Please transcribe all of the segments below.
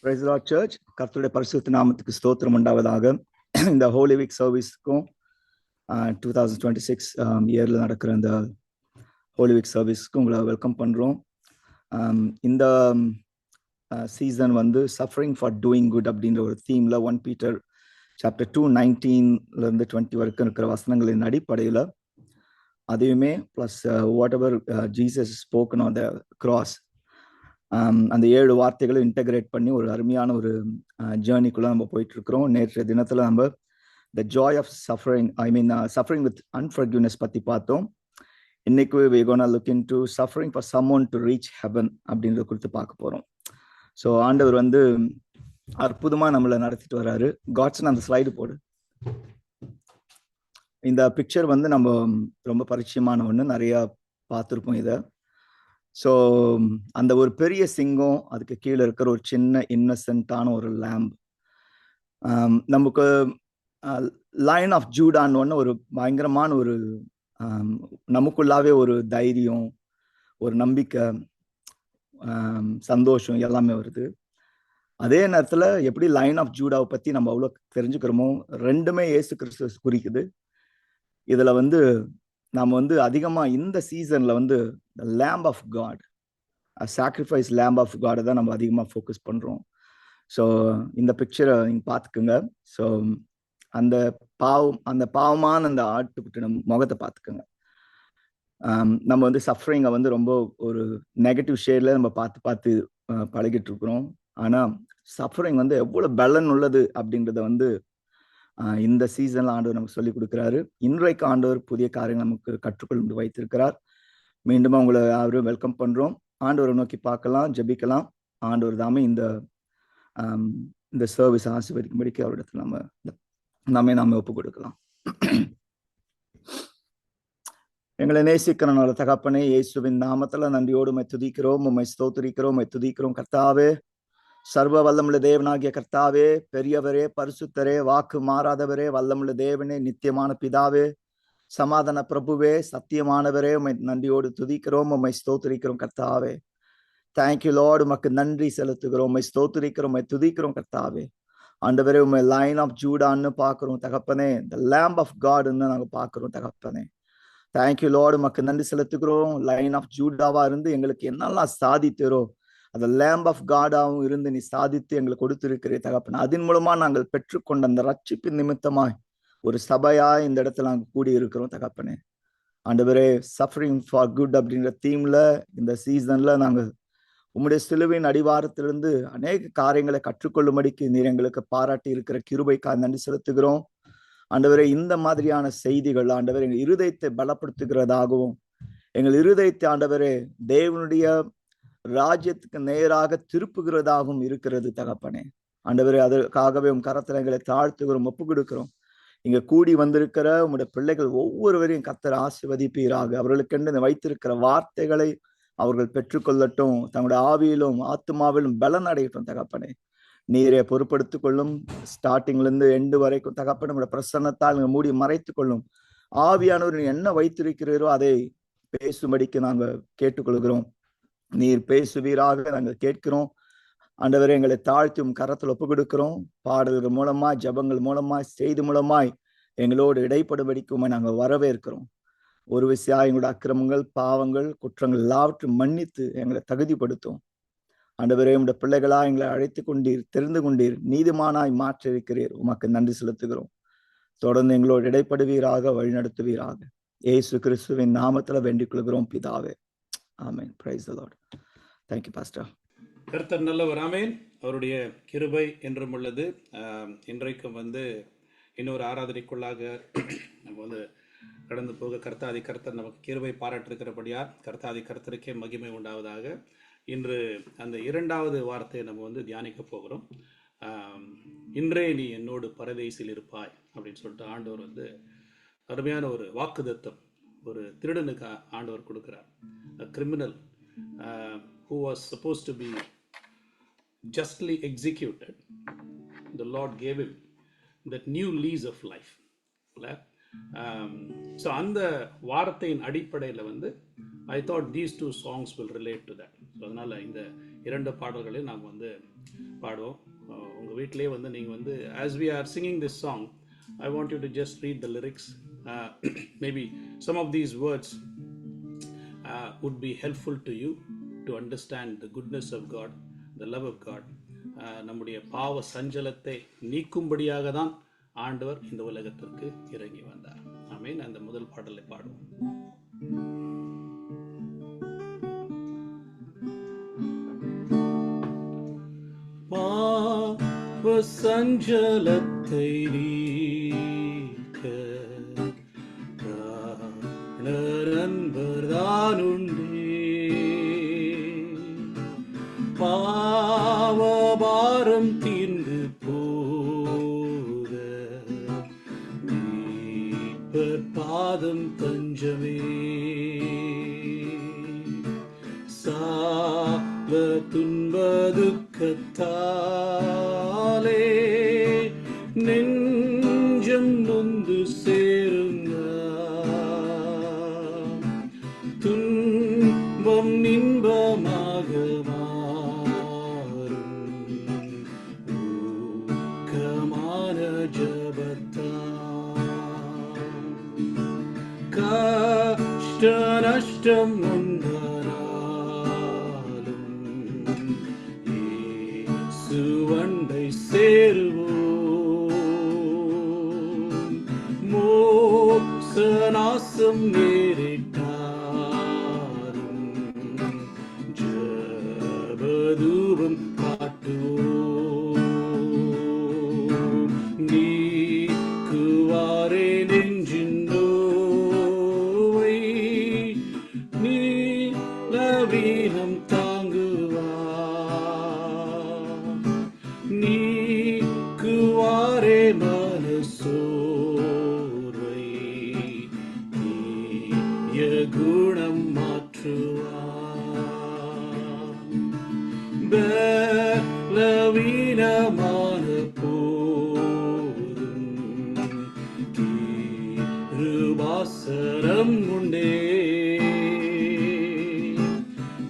Praise the Lord Church. கர்த்தருடைய பரிசுத்த நாமத்துக்கு ஸ்தோத்திரம் உண்டாவதாக. இந்த ஹோலி வீக் சர்வீஸ்க்கும் 2026 இயர்ல நடக்கிற இந்த ஹோலி வீக் சர்வீஸ்க்கும் உங்களை வெல்கம் பண்றோம். இந்த சீசன் வந்து சஃபரிங் ஃபார் டூயிங் குட் அப்படின்ற ஒரு தீம்ல 1 Peter chapter 2:19 இருந்து 20 வரைக்கும் இருக்கிற வசனங்களின் அடிப்படையில் அதையுமே plus what ever Jesus spoken on the cross அந்த 7 வார்த்தைகளை இன்டகிரேட் பண்ணி ஒரு அருமையான ஒரு ஜேர்னிக்குள்ள நம்ம போயிட்டு இருக்கிறோம். நேற்றைய தினத்துல நம்ம the joy of suffering suffering with unforgiveness பத்தி பார்த்தோம். இன்னைக்கு we're gonna look into suffering for someone to reach heaven அப்படின்றத குறித்து பார்க்க போறோம். ஸோ ஆண்டவர் வந்து அற்புதமா நம்மளை நடத்திட்டு வர்றாரு. காட்ஸ் அந்த ஸ்லைடு போடு. இந்த பிக்சர் வந்து நம்ம ரொம்ப பரிச்சயமான ஒன்று, நிறைய பார்த்துருப்போம் இதை. ஸோ அந்த ஒரு பெரிய சிங்கம், அதுக்கு கீழே இருக்கிற ஒரு சின்ன இன்னசென்ட்டான ஒரு லேம்ப். நமக்கு லைன் ஆஃப் ஜூடான்னு ஒன்று ஒரு பயங்கரமான ஒரு நமக்குள்ளாவே ஒரு தைரியம், ஒரு நம்பிக்கை, சந்தோஷம் எல்லாமே வருது. அதே நேரத்தில் எப்படி லைன் ஆஃப் ஜூடாவை பற்றி நம்ம அவ்வளோ தெரிஞ்சுக்கிறோமோ, ரெண்டுமே இயேசு கிறிஸ்து குறிக்குது. இதில் வந்து நாம் வந்து அதிகமாக இந்த சீசனில் வந்து lamb of God, sacrifice lamb of காடை தான் நம்ம அதிகமாக ஃபோக்கஸ் பண்ணுறோம். ஸோ இந்த பிக்சரை நீங்கள் பார்த்துக்குங்க. ஸோ அந்த பாவமான அந்த ஆட்டுக்குட்டி முகத்தை பார்த்துக்குங்க. நம்ம வந்து சஃபரிங்கை வந்து ரொம்ப ஒரு நெகட்டிவ் ஷேடில் நம்ம பார்த்து பழகிட்டு இருக்கிறோம். ஆனால் சஃபரிங் வந்து எவ்வளோ பலன் உள்ளது அப்படின்றத வந்து இந்த சீசன்ல ஆண்டவர் நமக்கு சொல்லி கொடுக்குறாரு. இன்றைக்கு ஆண்டவர் புதிய காரியங்கள் நமக்கு கற்றுக்கொண்டு வைத்திருக்கிறார். மீண்டும் உங்களை யாரும் வெல்கம் பண்றோம். ஆண்டவரை நோக்கி பார்க்கலாம், ஜெபிக்கலாம். ஆண்டவர் தாமே இந்த சர்வீஸ் ஆசீர்வதிக்கும்படிக்கு அவரிடத்துல நாம ஒப்பு கொடுக்கலாம். எங்களை நேசிக்கிற நல்ல தகப்பனே, இயேசுவின் நாமத்துல நன்றியோடு உம்மை துதிக்கிறோம், உம்மை ஸ்தோத்திரிக்கிறோம், உம்மை துதிக்கிறோம். கர்த்தாவே, சர்வ வல்லமுள்ள தேவனாகிய கர்த்தாவே, பெரியவரே, பரிசுத்தரே, வாக்கு மாறாதவரே, வல்லமுள்ள தேவனே, நித்தியமான பிதாவே, சமாதான பிரபுவே, சத்தியமானவரே, உம்மை நன்றியோடு துதிக்கிறோம், உம்மை ஸ்தோத்திரிக்கிறோம். கர்த்தாவே, தேங்க்யூ லார்ட். உமக்கு நன்றி செலுத்துகிறோம், உம்மை ஸ்தோத்திரிக்கிறோம், உம்மை துதிக்கிறோம். கர்த்தாவே, ஆண்டவரே, உம்மை லைன் ஆஃப் ஜூடான்னு பார்க்கிறோம் தகப்பனே. த லேம்ப் ஆஃப் காட்ன்னு நாங்க பார்க்கிறோம் தகப்பனே. Thank you Lord. உமக்கு நன்றி செலுத்துகிறோம். லைன் ஆஃப் ஜூடாவா இருந்து எங்களுக்கு என்னெல்லாம் சாதித்தரோ அந்த லேம்ப் ஆஃப் காடாவும் இருந்து நீ சாதித்து எங்களுக்கு கொடுத்திருக்கிறே தகப்பனே. அதன் மூலமா நாங்கள் பெற்றுக்கொண்ட அந்த ரட்சிப்பின் நிமித்தமாய் ஒரு சபையா இந்த இடத்துல நாங்கள் கூடி இருக்கிறோம் தகப்பனே. ஆண்டவரே, சஃபரிங் ஃபார் குட் அப்படின்ற தீம்ல இந்த சீசன்ல நாங்கள் உம்முடைய சிலுவையின் அடிவாரத்திலிருந்து அநேக காரியங்களை கற்றுக்கொள்ளும்படிக்கு நீர் எங்களுக்கு பாராட்டி இருக்கிற கிருபைக்காக நன்றி செலுத்துகிறோம். ஆண்டவரே, இந்த மாதிரியான செய்திகள் ஆண்டவரே எங்கள் இருதயத்தை பலப்படுத்துகிறதாகவும், எங்கள் இருதயத்தை ஆண்டவரே தேவனுடைய ராஜ்யத்துக்கு நேராக திருப்புகிறதாகவும் இருக்கிறது தகப்பனே. ஆண்டவரே, அதற்காகவே உம் கரத்துல எங்களை தாழ்த்துகிறோம், ஒப்பு கொடுக்கிறோம். இங்க கூடி வந்திருக்கிற உங்களுடைய பிள்ளைகள் ஒவ்வொருவரையும் கர்த்தர் ஆசீர்வதிப்பீராக. அவர்களுக்கென்று வைத்திருக்கிற வார்த்தைகளை அவர்கள் பெற்றுக்கொள்ளட்டும். தங்களுடைய ஆவியிலும் ஆத்மாவிலும் பலன் அடையட்டும் தகப்பனே. நீரை பொறுப்படுத்திக் கொள்ளும். ஸ்டார்டிங்ல இருந்து எண்டு வரைக்கும் தகப்பனே உங்களுடைய பிரசன்னத்தால் மூடி மறைத்துக் கொள்ளும். ஆவியானவர் நீ என்ன வைத்திருக்கிறீரோ அதை பேசும்படிக்கு நாங்கள் கேட்டுக்கொள்கிறோம். நீர் பேசுவீராக நாங்கள் கேட்கிறோம். ஆண்டவரே, எங்களை தாழ்த்தும் கரத்தில் ஒப்பு கொடுக்கிறோம். பாடல்கள் மூலமாய், ஜபங்கள் மூலமாய், செய்தி மூலமாய் எங்களோடு இடைப்படும்படிக்குமே நாங்கள் வரவேற்கிறோம். ஒரு விசையா எங்களோட அக்கிரமங்கள், பாவங்கள், குற்றங்கள் எல்லாவற்றையும் மன்னித்து எங்களை தகுதிப்படுத்தும். ஆண்டவரே, உங்களுடைய பிள்ளைகளா எங்களை அழைத்து கொண்டீர், தெரிந்து கொண்டீர், நீதிமானாய் மாற்றிருக்கிறீர். உமக்கு நன்றி செலுத்துகிறோம். தொடர்ந்து எங்களோடு இடைப்படுவீராக, வழிநடத்துவீராக. இயேசு கிறிஸ்துவின் நாமத்துல வேண்டிக் கொள்கிறோம் பிதாவே. ஆமென். Praise the Lord. Thank you pastor. கர்த்தர் நல்லவர். ஆமென். அவருடைய கிருபை என்றும் உள்ளது. இன்றைக்கும் வந்து இன்னொரு ஆராதனைக்குள்ளாக நம்ம வந்து கடந்து போக கர்த்தாதி கர்த்தர் நமக்கு கிருபை பாராட்டிருக்கிறபடியார் கர்த்தாதி கர்த்தருக்கே மகிமை உண்டாவதாக. இன்று அந்த 2வது வார்த்தையை நம்ம வந்து தியானிக்க போகிறோம். இன்றே நீ என்னோடு பரதேசில் இருப்பாய் அப்படின்னு சொல்லிட்டு ஆண்டவர் வந்து அருமையான ஒரு வாக்குதத்தம் ஒரு திருடனுக்கு ஆண்டவர் கொடுக்கிறார். A criminal who was supposed to be justly executed, the Lord gave him that new lease of life. So அந்த வார்த்தையின் அடிப்படையில் வந்து I thought these two songs will relate to that. So அதனால் இந்த 2 பாடல்களையும் நாம் வந்து பாடுவோம். உங்கள் வீட்டிலே வந்து நீங்கள் வந்து as we are singing this song, I want you to just read the lyrics. Maybe some of these words would be helpful to you to understand the goodness of God, the love of God. நம்முடைய பாவ சஞ்சலத்தை நீக்கும்படியாக தான் ஆண்டவர் இந்த உலகத்திற்கு இறங்கி வந்தார். ஆமென். அந்த முதல் பாடலை பாடுவோம். பாவ சஞ்சலத்தை நீக்க நண்பர்தான் உண்டே, பாவபாரம் தீர்ந்து போக மீட்பர் பாதம் தஞ்சமே, சால துன்பதுக்கத்தாலே நெஞ்சம் நொந்து சேருங்க, துன்பம் இன்பமாக மாறும் ஊக்கமான ஜபத்தான், கஷ்ட நஷ்டம் வந்தாலும் இயேசுவண்டை சேருவோம், மோட்ச நாசம் நேரிட்டாலும் ஜபதூபம் காட்டுவோம், நீக்குவாரே நெஞ்சின் நோவை, நீலவீனம் தாங்குவார், நீக்குவாரே மனசோர்வை, தீய குணம் மாற்றுவார், பலவீனமான போதும் கிருபாசனம் உண்டே,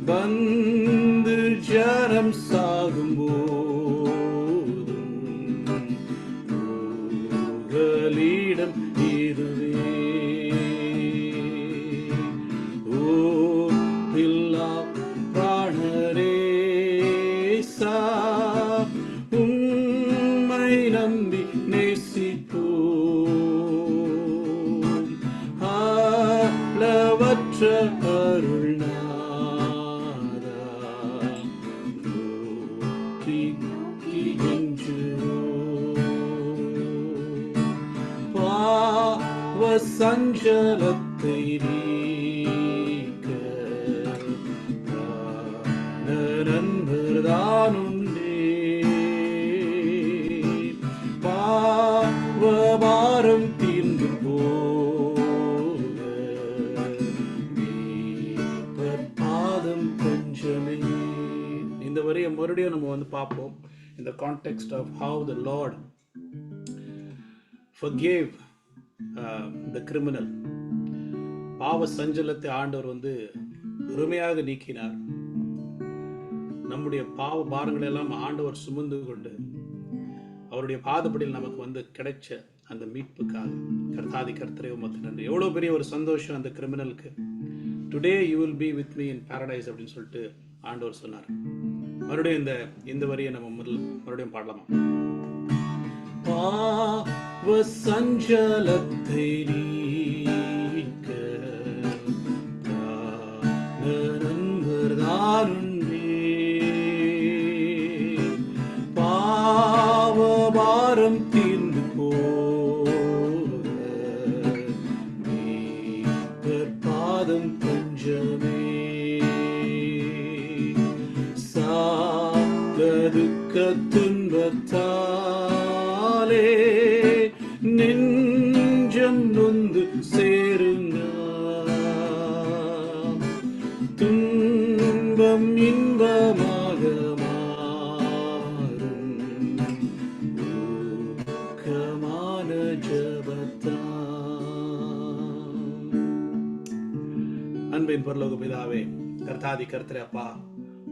வந்து ஜனம் சாகும் போதும் புகலிடம் இதுவே, ஓ பில்லா பிராணரேசா உம்மை நம்பி நேசிப்போம், அளவற்ற அருள்நாதா நோக்கி கெஞ்சுவோம், பாவ சஞ்சலத்தை நீக்க நண்பர்தான் உண்டே, பாவபாரம் தீர்ந்து போக மீட்பர் பாதம் கொஞ்சமே. இந்த வரியை மறுபடியும் நம்ம வந்து பார்ப்போம். In the context of how the Lord forgave the criminal. பாவ சஞ்சலத்தை ஆண்டவர் வந்து பொறுமையாக நீக்கினார். நம்முடைய பாவ பாரங்களை எல்லாம் ஆண்டவர் சுமந்து கொண்டு அவருடைய பாதப்படியில் நமக்கு வந்து கிடைச்ச அந்த மீட்புக்காக கர்த்தாதி கர்த்தரே உமக்கு நன்றி. எவ்வளோ பெரிய ஒரு சந்தோஷம் அந்த கிரிமினலுக்கு. Today you will be with me in paradise அப்படின்னு சொல்லிட்டு ஆண்டவர் சொன்னார். மறுபடியும் இந்த வரியை நம்ம மறுபடியும் பாடலாமா? பாவ சஞ்சலத்தை நீக்க நண்பர்தான் உண்டே, பாவபாரம் தீர்ந்து போக மீட்பர் பாதம் தஞ்சமே, சாதுக்க துன்பத்தாலே நெஞ்சம் நொந்து சேருங்க, துன்பம் இன்பமாக மாறும் ஊக்கமான ஜபத்தான். அன்பின் பரலோக பிதாவே, கர்த்தாதி கர்த்தரே அப்பா,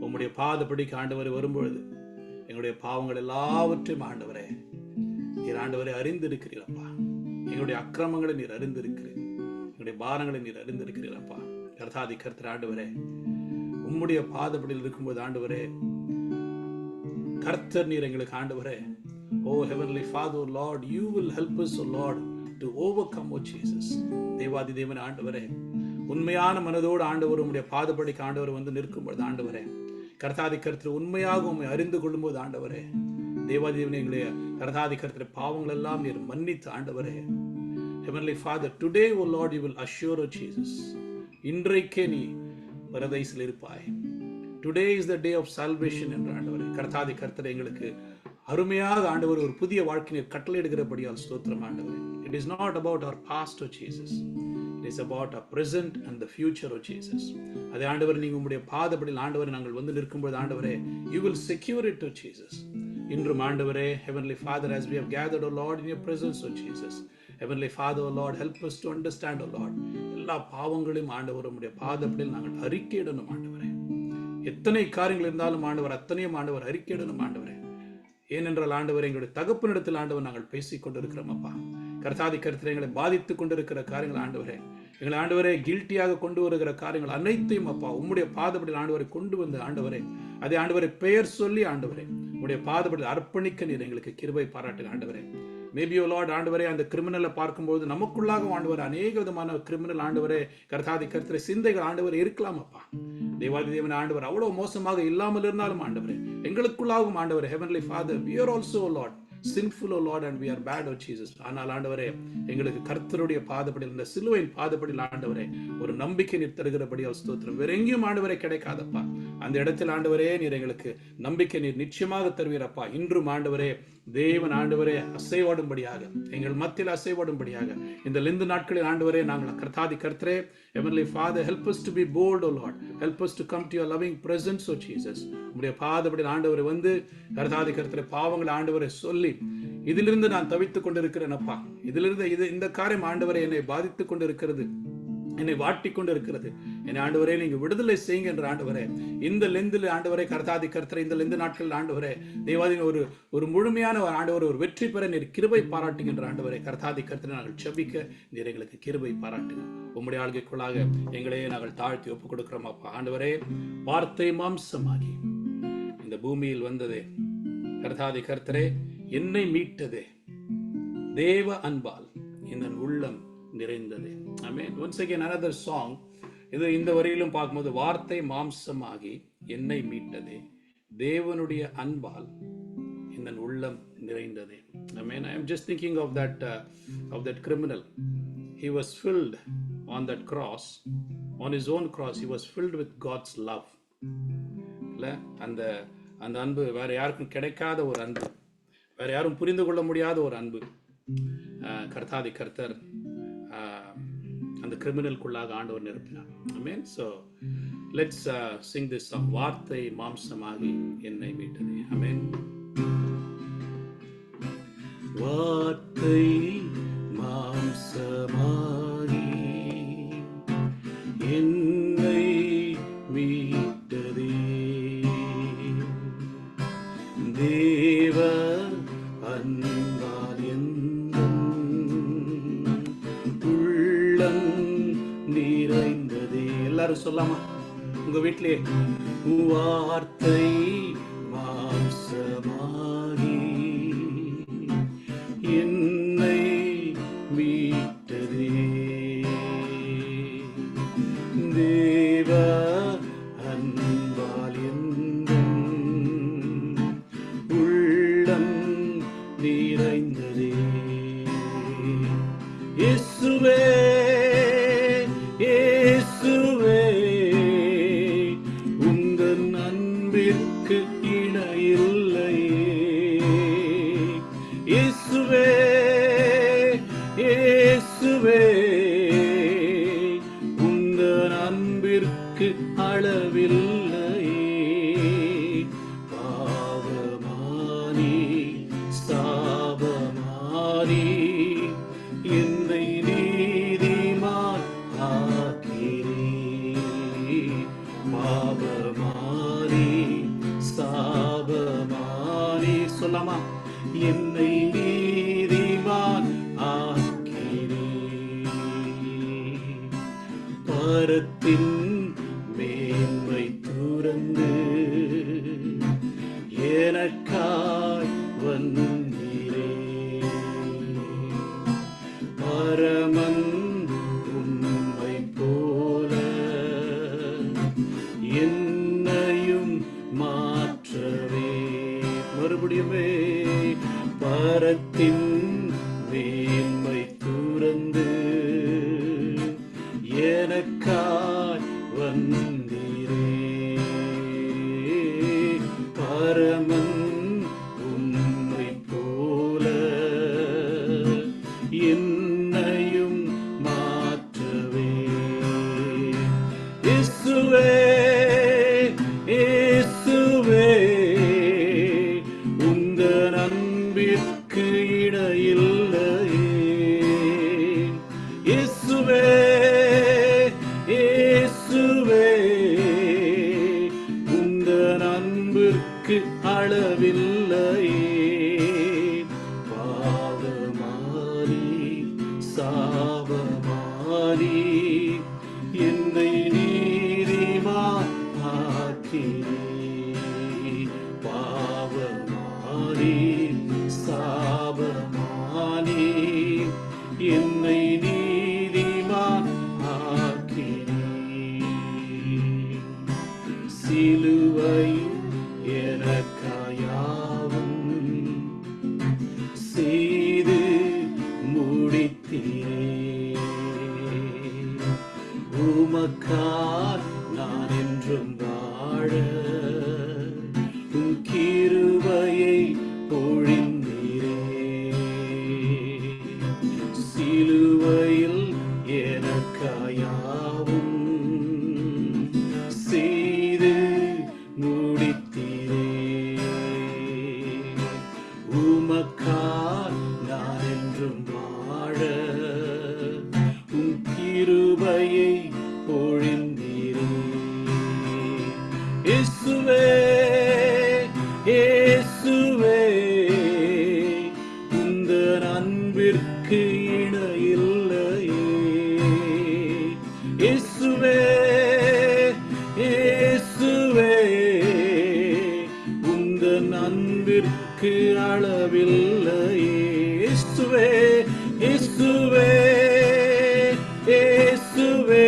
உம்முடைய பாதப்படிக்கு ஆண்டவர் வரும்பொழுது எங்களுடைய பாவங்கள் எல்லாவற்றையும் ஆண்டவரே நீர் ஆண்டவரை அறிந்திருக்கிறீரப்பா. எங்களுடைய அக்கிரமங்களை நீர் அறிந்திருக்கிறீர், எங்களுடைய பாரங்களை நீர் அறிந்திருக்கிறீரப்பா. கர்த்தாதி கர்த்தர் ஆண்டவரே, உம்முடைய பாதப்படியில் இருக்கும்போது ஆண்டவரே கர்த்தர் நீர் எங்களுக்கு ஆண்டவரே, O heavenly father Lord, you will help us o Lord to overcome, O Jesus. தேவாதி தேவன் ஆண்டவரே, உண்மையான மனதோடு ஆண்டவர் உம்முடைய பாதப்படிக்கு ஆண்டவர் வந்து நிற்கும்போது ஆண்டவரே, கர்த்தாதி கர்த்தர் உண்மையாக உம்மை அறிந்து கொள்ளும்போது ஆண்டவரே, தேவாதி தேவன் எங்களுடைய கர்த்தாதி கர்த்தர் பாவங்கள் எல்லாம் நீர் மன்னித்து ஆண்டவரே, heavenly father today oh Lord you will assure, oh Jesus, இன்றைக்கே நீ பரதைசில் இருப்பாய். Today is the day of salvation என்ற ஆண்டவரே, கர்த்தாதி கர்த்தர் எங்களுக்கு அருமையாக ஆண்டவர் ஒரு புதிய வாழ்க்கையை கட்டளையிடுகிறபடியால் ஸ்தோத்திரம் ஆண்டவரே. It is not about our past, oh Jesus, it is about our present and the future, oh Jesus. அதே ஆண்டவர் நீங்க உங்களுடைய பாதப்படியில் ஆண்டவரை நாங்கள் வந்து நிற்கும்போது ஆண்டவரே, you will secure it, oh Jesus. இன்றும் ஆண்டவரே, heavenly father, as we have gathered, O Lord, in your presence, O Jesus, heavenly Father, O Lord, help us to understand, O Lord, எல்லா பாவங்களையும் ஆண்டவர் உம்முடைய பாதப்படியில் நாங்கள் அறிக்கையிடணும் ஆண்டவரே. எத்தனை காரியங்கள் இருந்தாலும் ஆண்டவர் அத்தனையும் ஆண்டவர் அறிக்கையிடணும் ஆண்டவரே. ஏனென்றால் ஆண்டவர் எங்களுடைய தகப்பனிடத்தில் ஆண்டவர் நாங்கள் பேசிக் கொண்டிருக்கிறோம் அப்பா. கர்த்தாதி கர்த்தரை எங்களை பாதித்துக் கொண்டிருக்கிற காரியங்கள் ஆண்டவரே, எங்களை ஆண்டவரே கில்ட்டியாக கொண்டு வருகிற காரியங்கள் அனைத்தையும் அப்பா உம்முடைய பாதப்படியில் ஆண்டவரை கொண்டு வந்து ஆண்டவரே, அதே ஆண்டவரை பெயர் சொல்லி ஆண்டவரே உம்முடைய பாதப்படியில் அர்ப்பணிக்க நீர் எங்களுக்கு கிருபை பாராட்டுங்க ஆண்டவரே. மேபி ஓ லார்ட் ஆண்டவரே, அந்த கிரிமினலை பார்க்கும்போது நமக்குள்ளாக ஆண்டவர் அநேக விதமான கிரிமினல் ஆண்டவரே கர்த்தாதி கர்த்தரை சிந்தைகள் ஆண்டவர் இருக்கலாம் அப்பா. தேவாதி தேவன் ஆண்டவர் அவ்வளவு மோசமாக இல்லாமல் இருந்தாலும் ஆண்டவரே எங்களுக்குள்ளாகும் ஆண்டவர், heavenly father, we are also, O Lord, sinful, O Lord, and we are bad, O Jesus. ஆனால் ஆண்டவரே எங்களுக்கு கர்த்தருடைய பாதப்படியில், இந்த சிலுவையின் பாதப்படியில் ஆண்டவரே ஒரு நம்பிக்கை நீர் தருகிறபடியால் ஸ்தோத்திரம். வேற எங்கேயும் ஆண்டவரே கிடைக்காதப்பா. அந்த இடத்தில் ஆண்டவரே நீர் எங்களுக்கு நம்பிக்கை நீர் நிச்சயமாக தருவீரப்பா. இன்றும் ஆண்டவரே தேவன் ஆண்டவரே அசைவாடும்படியாக, எங்கள் மத்தியில் அசைவாடும்படியாக இந்த லிந்து நாட்களில் ஆண்டவரே நாங்கள் கர்த்தாதி கர்த்தரே, Heavenly Father, help us to be bold, O Lord. Help us to come to your loving presence, O Jesus. உம்முடைய பாதப்படியில் ஆண்டவரை வந்து கர்த்தாதி கர்த்தரே பாவங்களை ஆண்டவரை சொல்லி, இதிலிருந்து நான் தவித்துக் கொண்டிருக்கிறேன் அப்பா, இதிலிருந்து இந்த காரியம் ஆண்டவரை என்னை பாதித்துக் கொண்டிருக்கிறது, என்னை வாட்டிக் கொண்டு இருக்கிறது, என்னை ஆண்டவரே நீங்க விடுதலை செய்யுங்க என்ற ஆண்டவரே, இந்த லெந்தில் ஆண்டவரே கர்த்தாதி கர்த்தரை, இந்த லெந்து நாட்கள் ஆண்டவரே தேவாதின் ஒரு முழுமையான ஒரு ஆண்டவர் ஒரு வெற்றி பெற நீர் கிருபை பாராட்டுகின்ற ஆண்டவரே, கர்த்தாதி கர்த்தரை நாங்கள் செபிக்க நீர் எங்களுக்கு கிருபை பாராட்டுங்க. உம்முடைய ஆளுகைக்குள்ளாக எங்களையே நாங்கள் தாழ்த்தி ஒப்புக் கொடுக்கிறோம் அப்பா. ஆண்டவரே, வார்த்தை மாம்சமாகி இந்த பூமியில் வந்ததே, கர்த்தாதி கர்த்தரே என்னை மீட்டதே, தேவ அன்பால் இந்த உள்ளம் நிறைந்ததே. ஆமென். Once again another song. இது இந்த வரியிலும் பார்க்கும்போது வார்த்தை மாம்சமாகி என்னை மீட்டதே, தேவனுடைய அன்பால் இந்த உள்ளம் நிறைந்ததே. Amen. I am just thinking of that criminal. He was filled on that cross, on his own cross, he was filled with God's love. அந்த அன்பு வேற யாருக்கும் கிடைக்காத ஒரு அன்பு, வேற யாரும் புரிந்து கொள்ள முடியாத ஒரு அன்பு கர்த்தாதி கர்த்தர் அந்த கிரிமினலுக்குள்ளாக ஆண்டவர் நிரப்பினார். ஆமென். So let's sing this song. வார்த்தை மாம்சமாகி என்னை மீட்டதே. ஆமென். வார்த்தை மாம்சமாகி என்னை மீட்டதே, தேவ அன்பால் உள்ளம் நிறைந்ததே. எல்லாரும் சொல்லாமா உங்க வீட்டிலே? வார்த்தை மாம்சமாகி என்னை மீட்டதே, தேவ அன்பால் உள்ளம் நிறைந்ததே. இயேசுவே இயேசுவே உங்கள் அன்பிற்கு இணையில்லையே. இயேசுவே இயேசுவே உங்கள் அன்பிற்கு அளவில்லையே. பாவமானி சாபமானி என்னை நீதிமான் ஆக்கிறே. பாவமானி சாபமானி சொல்லாமா? என்னை நீதிமான் ஆக்கிறீர், பரத்தின் மேன்மை துறந்து எனக்காய் வந்தீரே, பரமன் உம்மை போல என்னையும் மாற்றவே. மறுபடியுமே, பரத்தின் மேன்மை துறந்து எனக்காய் வந்தீரே, பரமன் உம்மை போல என்னையும் மாற்றவே. இயேசுவே, இயேசுவே, உந்தன் அன்பிற்கு இணையில்லையே. இயேசுவே, இயேசுவே, உந்தன் அன்பிற்கு அளவில்லையே. பாவமாரி சாபமாரி என்னை நீதிமான் ஆக்கிறீர், பாவமாரி சாபமாரி என்னை நீதிமான் ஆக்கிறீர். சிலுவையில் எனக்காயாவும் செய்து முடித்தீரே, உமக்கால் நான் என்றும் வாழ உம் கிருபையை பொழிந்தீரே. சிலுவையில் எனக்காயாவும் செய்து முடித்தீரே, உமக்கால் நான் என்றும் வாழ உம் கிருபையை பொழிந்தீரே. இயேசுவே, இயேசுவே, உந்தன் அன்பிற்கு இணையில்லையே. இயேசுவே, இயேசுவே, உந்தன் அன்பிற்கு அளவில்லையே. இயேசுவே, இயேசுவே, இயேசுவே,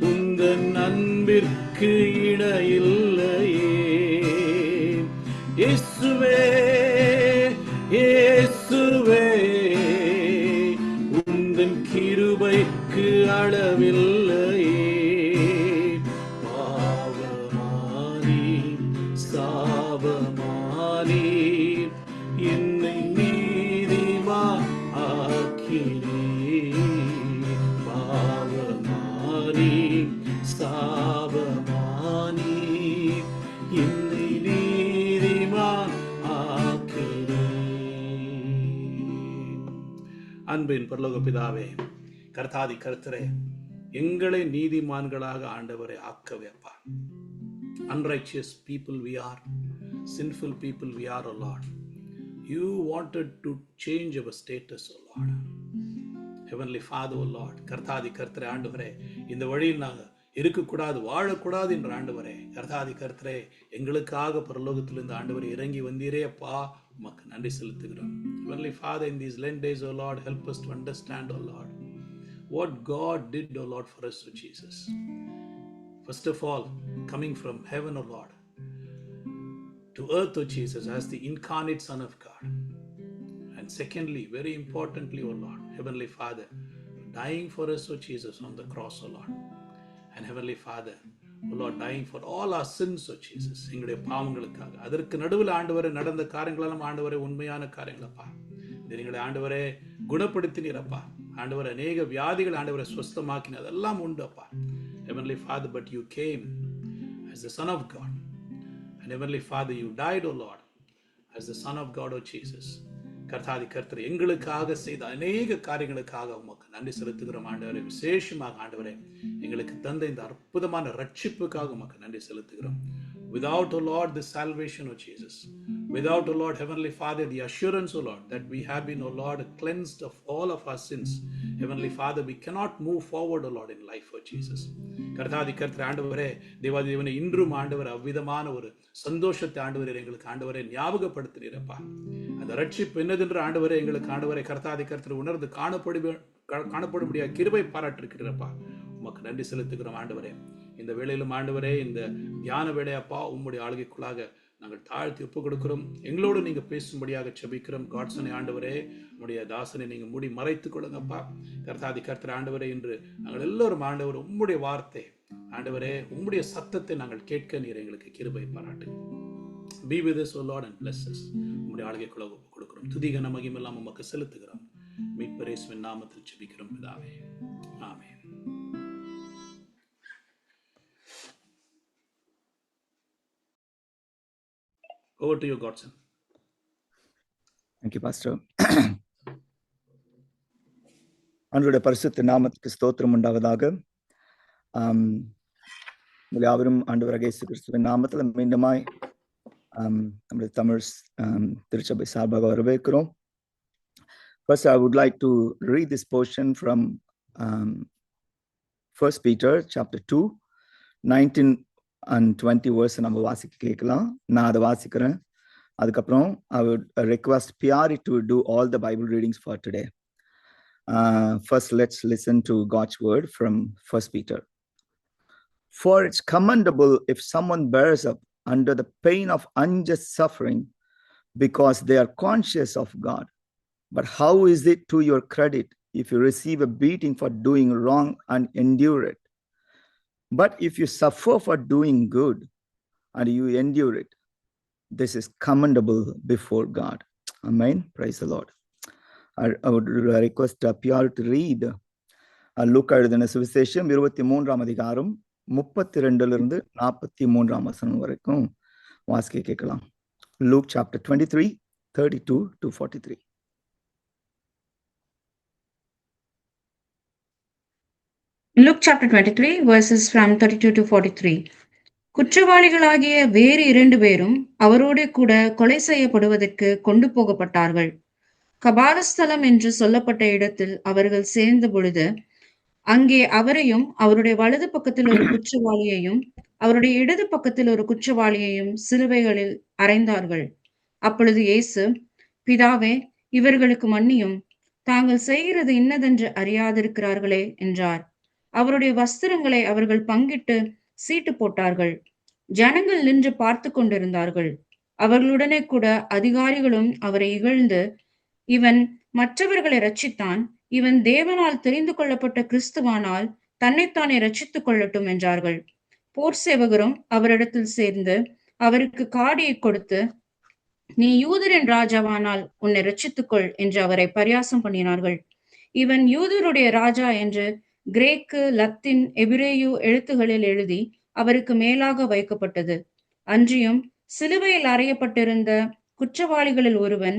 உந்தன் அன்பிற்கு இணையில்லையே. இயேசுவே, இயேசுவே, உந்தன் கிருபைக்கு அளவில்லையே. பாவமானி சாபமானி என்னை நீதிமான் ஆக்கிறீர், பாவமானி சாபமானி என்னை நீதிமான் ஆக்கிறீர். அன்பின் பரலோக பிதாவே, கர்த்தாதி கர்த்தரே, எங்களை நீதிமான்களாக ஆண்டவரை ஆக்கவே அப்பா. Unrighteous people we are, sinful people we are, O Lord. You wanted to change our status, O Lord. Heavenly Father, O Lord, கர்த்தாதி கர்த்தரே ஆண்டவரே, இந்த வழியில் நாங்கள் இருக்கக்கூடாது, வாழக்கூடாது என்ற ஆண்டவரே, கர்த்தாதி கர்த்தரே, எங்களுக்காக பரலோகத்திலிருந்து ஆண்டவரை இறங்கி வந்தீரே அப்பா, உமக்கு நன்றி செலுத்துகிறோம். Heavenly Father, in these Lent days, O Lord, help us to understand, O Lord, what God did, O Lord, for us, O Jesus. First of all, coming from heaven, O Lord, to earth, O Jesus, as the incarnate Son of God. And secondly, very importantly, O Lord, Heavenly Father, dying for us, O Jesus, on the cross, O Lord. And Heavenly Father, O Lord, dying for all our sins, O Jesus, எங்களுடைய பாவங்களுக்காக. அதற்கு நடுவில் ஆண்டவரே நடந்த காரியங்களெல்லாம் ஆண்டவரே உண்மையான காரியங்களப்பா. எங்களை ஆண்டவரே குணப்படுத்தினீரப்பா. ஆண்டவரே அநேக வியாதிகள் ஆண்டவரை சுஸ்தமாக்கின அதெல்லாம் உண்டு அப்பா. Heavenly Father, but you came as the Son of God. And Heavenly Father, you died, O Lord, as the Son of God, O Jesus. கர்த்தாதி கர்த்தர் எங்களுக்காக செய்த அநேக காரியங்களுக்காக உமக்கு நன்றி செலுத்துகிறோம் ஆண்டவரே. விசேஷமாக ஆண்டவரே எங்களுக்கு தந்த இந்த அற்புதமான ரட்சிப்புக்காக உமக்கு நன்றி செலுத்துகிறோம். Without, O Lord, this salvation, O Jesus, Without, O Lord, Heavenly Father, the assurance, O Lord, that we have been, O Lord, cleansed of all of our sins, Heavenly Father, we cannot move forward, O Lord, in life, O Jesus. கர்த்தாதி கர்த்தர் ஆண்டவரே, தேவாதி தேவனே, இன்றும் ஆண்டவர் அவ்விதமான ஒரு சந்தோஷத்தை ஆண்டவரே எங்களுக்கு ஆண்டவரே ஞாபகப்படுத்தினீரப்பா. அந்த ரட்சிப்பு என்னதென்று ஆண்டவரே எங்களுக்கு ஆண்டவரே கர்த்தாதி கர்த்தர் உணர்ந்து காணப்படும்படியாக கிருபை பாராட்டிருக்கிறப்பா. உமக்கு நன்றி செலுத்துகிறோம் ஆண்டவரே. இந்த வேளையிலும் ஆண்டவரே, இந்த தியான வேளையப்பா உம்முடைய ஆளுகைக்குள்ளாக நாங்கள் தாழ்த்தி ஒப்பு கொடுக்கிறோம். எங்களோடு நீங்க பேசும்படியாக செபிக்கிறோம். காட்சனை ஆண்டவரே, உடைய தாசனை நீங்க மூடி மறைத்துக் கொள்ளுங்கப்பா. கர்த்தாதி கர்த்தர் ஆண்டவரே, இன்று நாங்கள் எல்லோரும் ஆண்டவர் உம்முடைய வார்த்தை ஆண்டவரே, உம்முடைய சத்தத்தை நாங்கள் கேட்க நீர் எங்களுக்கு கிருபை பாராட்டு. Be with us, O Lord, and bless us. உம்முடைய ஆளுகைக்குள்ள ஒப்பு கொடுக்கிறோம். துதிகன மகிமெல்லாம் உமக்கு செலுத்துகிறோம். மீட்பர் இயேசுவின் நாமத்தில் செபிக்கிறோம் பிதாவே. ஆமென். Over to you, Godson. Thank you, Pastor. ஆண்டவருடைய பரிசுத்த நாமத்துக்கு ஸ்தோத்திரம் உண்டாவதாக. யாவரும் ஆண்டவராகிய இயேசு கிறிஸ்துவின் நாமத்தில் மீண்டுமாய் நம்முடைய தமிழ் திருச்சபை சார்பாக வரவேற்கிறோம். First, I would like to read this portion from 1 Peter chapter 2, 19 and 20 verse நம்ம வாசிக்க கேட்கலாம். நான் அதை வாசிக்கிறேன். அதுக்கப்புறம் I would request Piari to do all the Bible readings for today. First, let's listen to God's word from 1 Peter. For it's commendable if someone bears up under the pain of unjust suffering because they are conscious of God. But how is it to your credit if you receive a beating for doing wrong and endure it? But if you suffer for doing good and you endure it, this is commendable before God. Amen. Praise the Lord. I would request Pierre to read Luke எழுதின சுவிசேஷம் 23ஆம் அதிகாரம் 32லிருந்து 43ஆம் வசனம் வரைக்கும் வாசிக்க கேட்கலாம். Luke chapter 23, 32 to 43. Luke chapter 23 verses from 32 to 43. குற்றவாளிகளாகிய வேறு 2 பேரும் அவரோடு கூட கொலை செய்யப்படுவதற்கு கொண்டு போகப்பட்டார்கள். கபாலஸ்தலம் என்று சொல்லப்பட்ட இடத்தில் அவர்கள் சேர்ந்த பொழுது அங்கே அவரையும் அவருடைய வலது பக்கத்தில் ஒரு குற்றவாளியையும் அவருடைய இடது பக்கத்தில் ஒரு குற்றவாளியையும் சிலுவைகளில் அறைந்தார்கள். அப்பொழுது இயேசு, பிதாவே, இவர்களுக்கு மன்னியும், தாங்கள் செய்கிறது இன்னதென்று அறியாதிருக்கிறார்களே என்றார். அவருடைய வஸ்திரங்களை அவர்கள் பங்கிட்டு சீட்டு போட்டார்கள். ஜனங்கள் நின்று பார்த்து கொண்டிருந்தார்கள். அவர்களுடனே கூட அதிகாரிகளும் அவரை இகழ்ந்து, இவன் மற்றவர்களை ரட்சித்தான், இவன் தேவனால் தெரிந்து கொள்ளப்பட்ட கிறிஸ்துவானால் தன்னைத்தானே ரட்சித்துக் கொள்ளட்டும் என்றார்கள். போர் சேவகரும் அவரிடத்தில் சேர்ந்து அவருக்கு காடியை கொடுத்து, நீ யூதரின் ராஜாவானால் உன்னை ரட்சித்துக்கொள் என்று அவரை பரியாசம் பண்ணினார்கள். இவன் யூதருடைய ராஜா என்று கிரேக்கு, லத்தீன், எபிரேயு எழுத்துகளில் எழுதி அவருக்கு மேலாக வைக்கப்பட்டது. அன்றியும் சிலுவையில் அறையப்பட்டிருந்த குற்றவாளிகளில் ஒருவன்,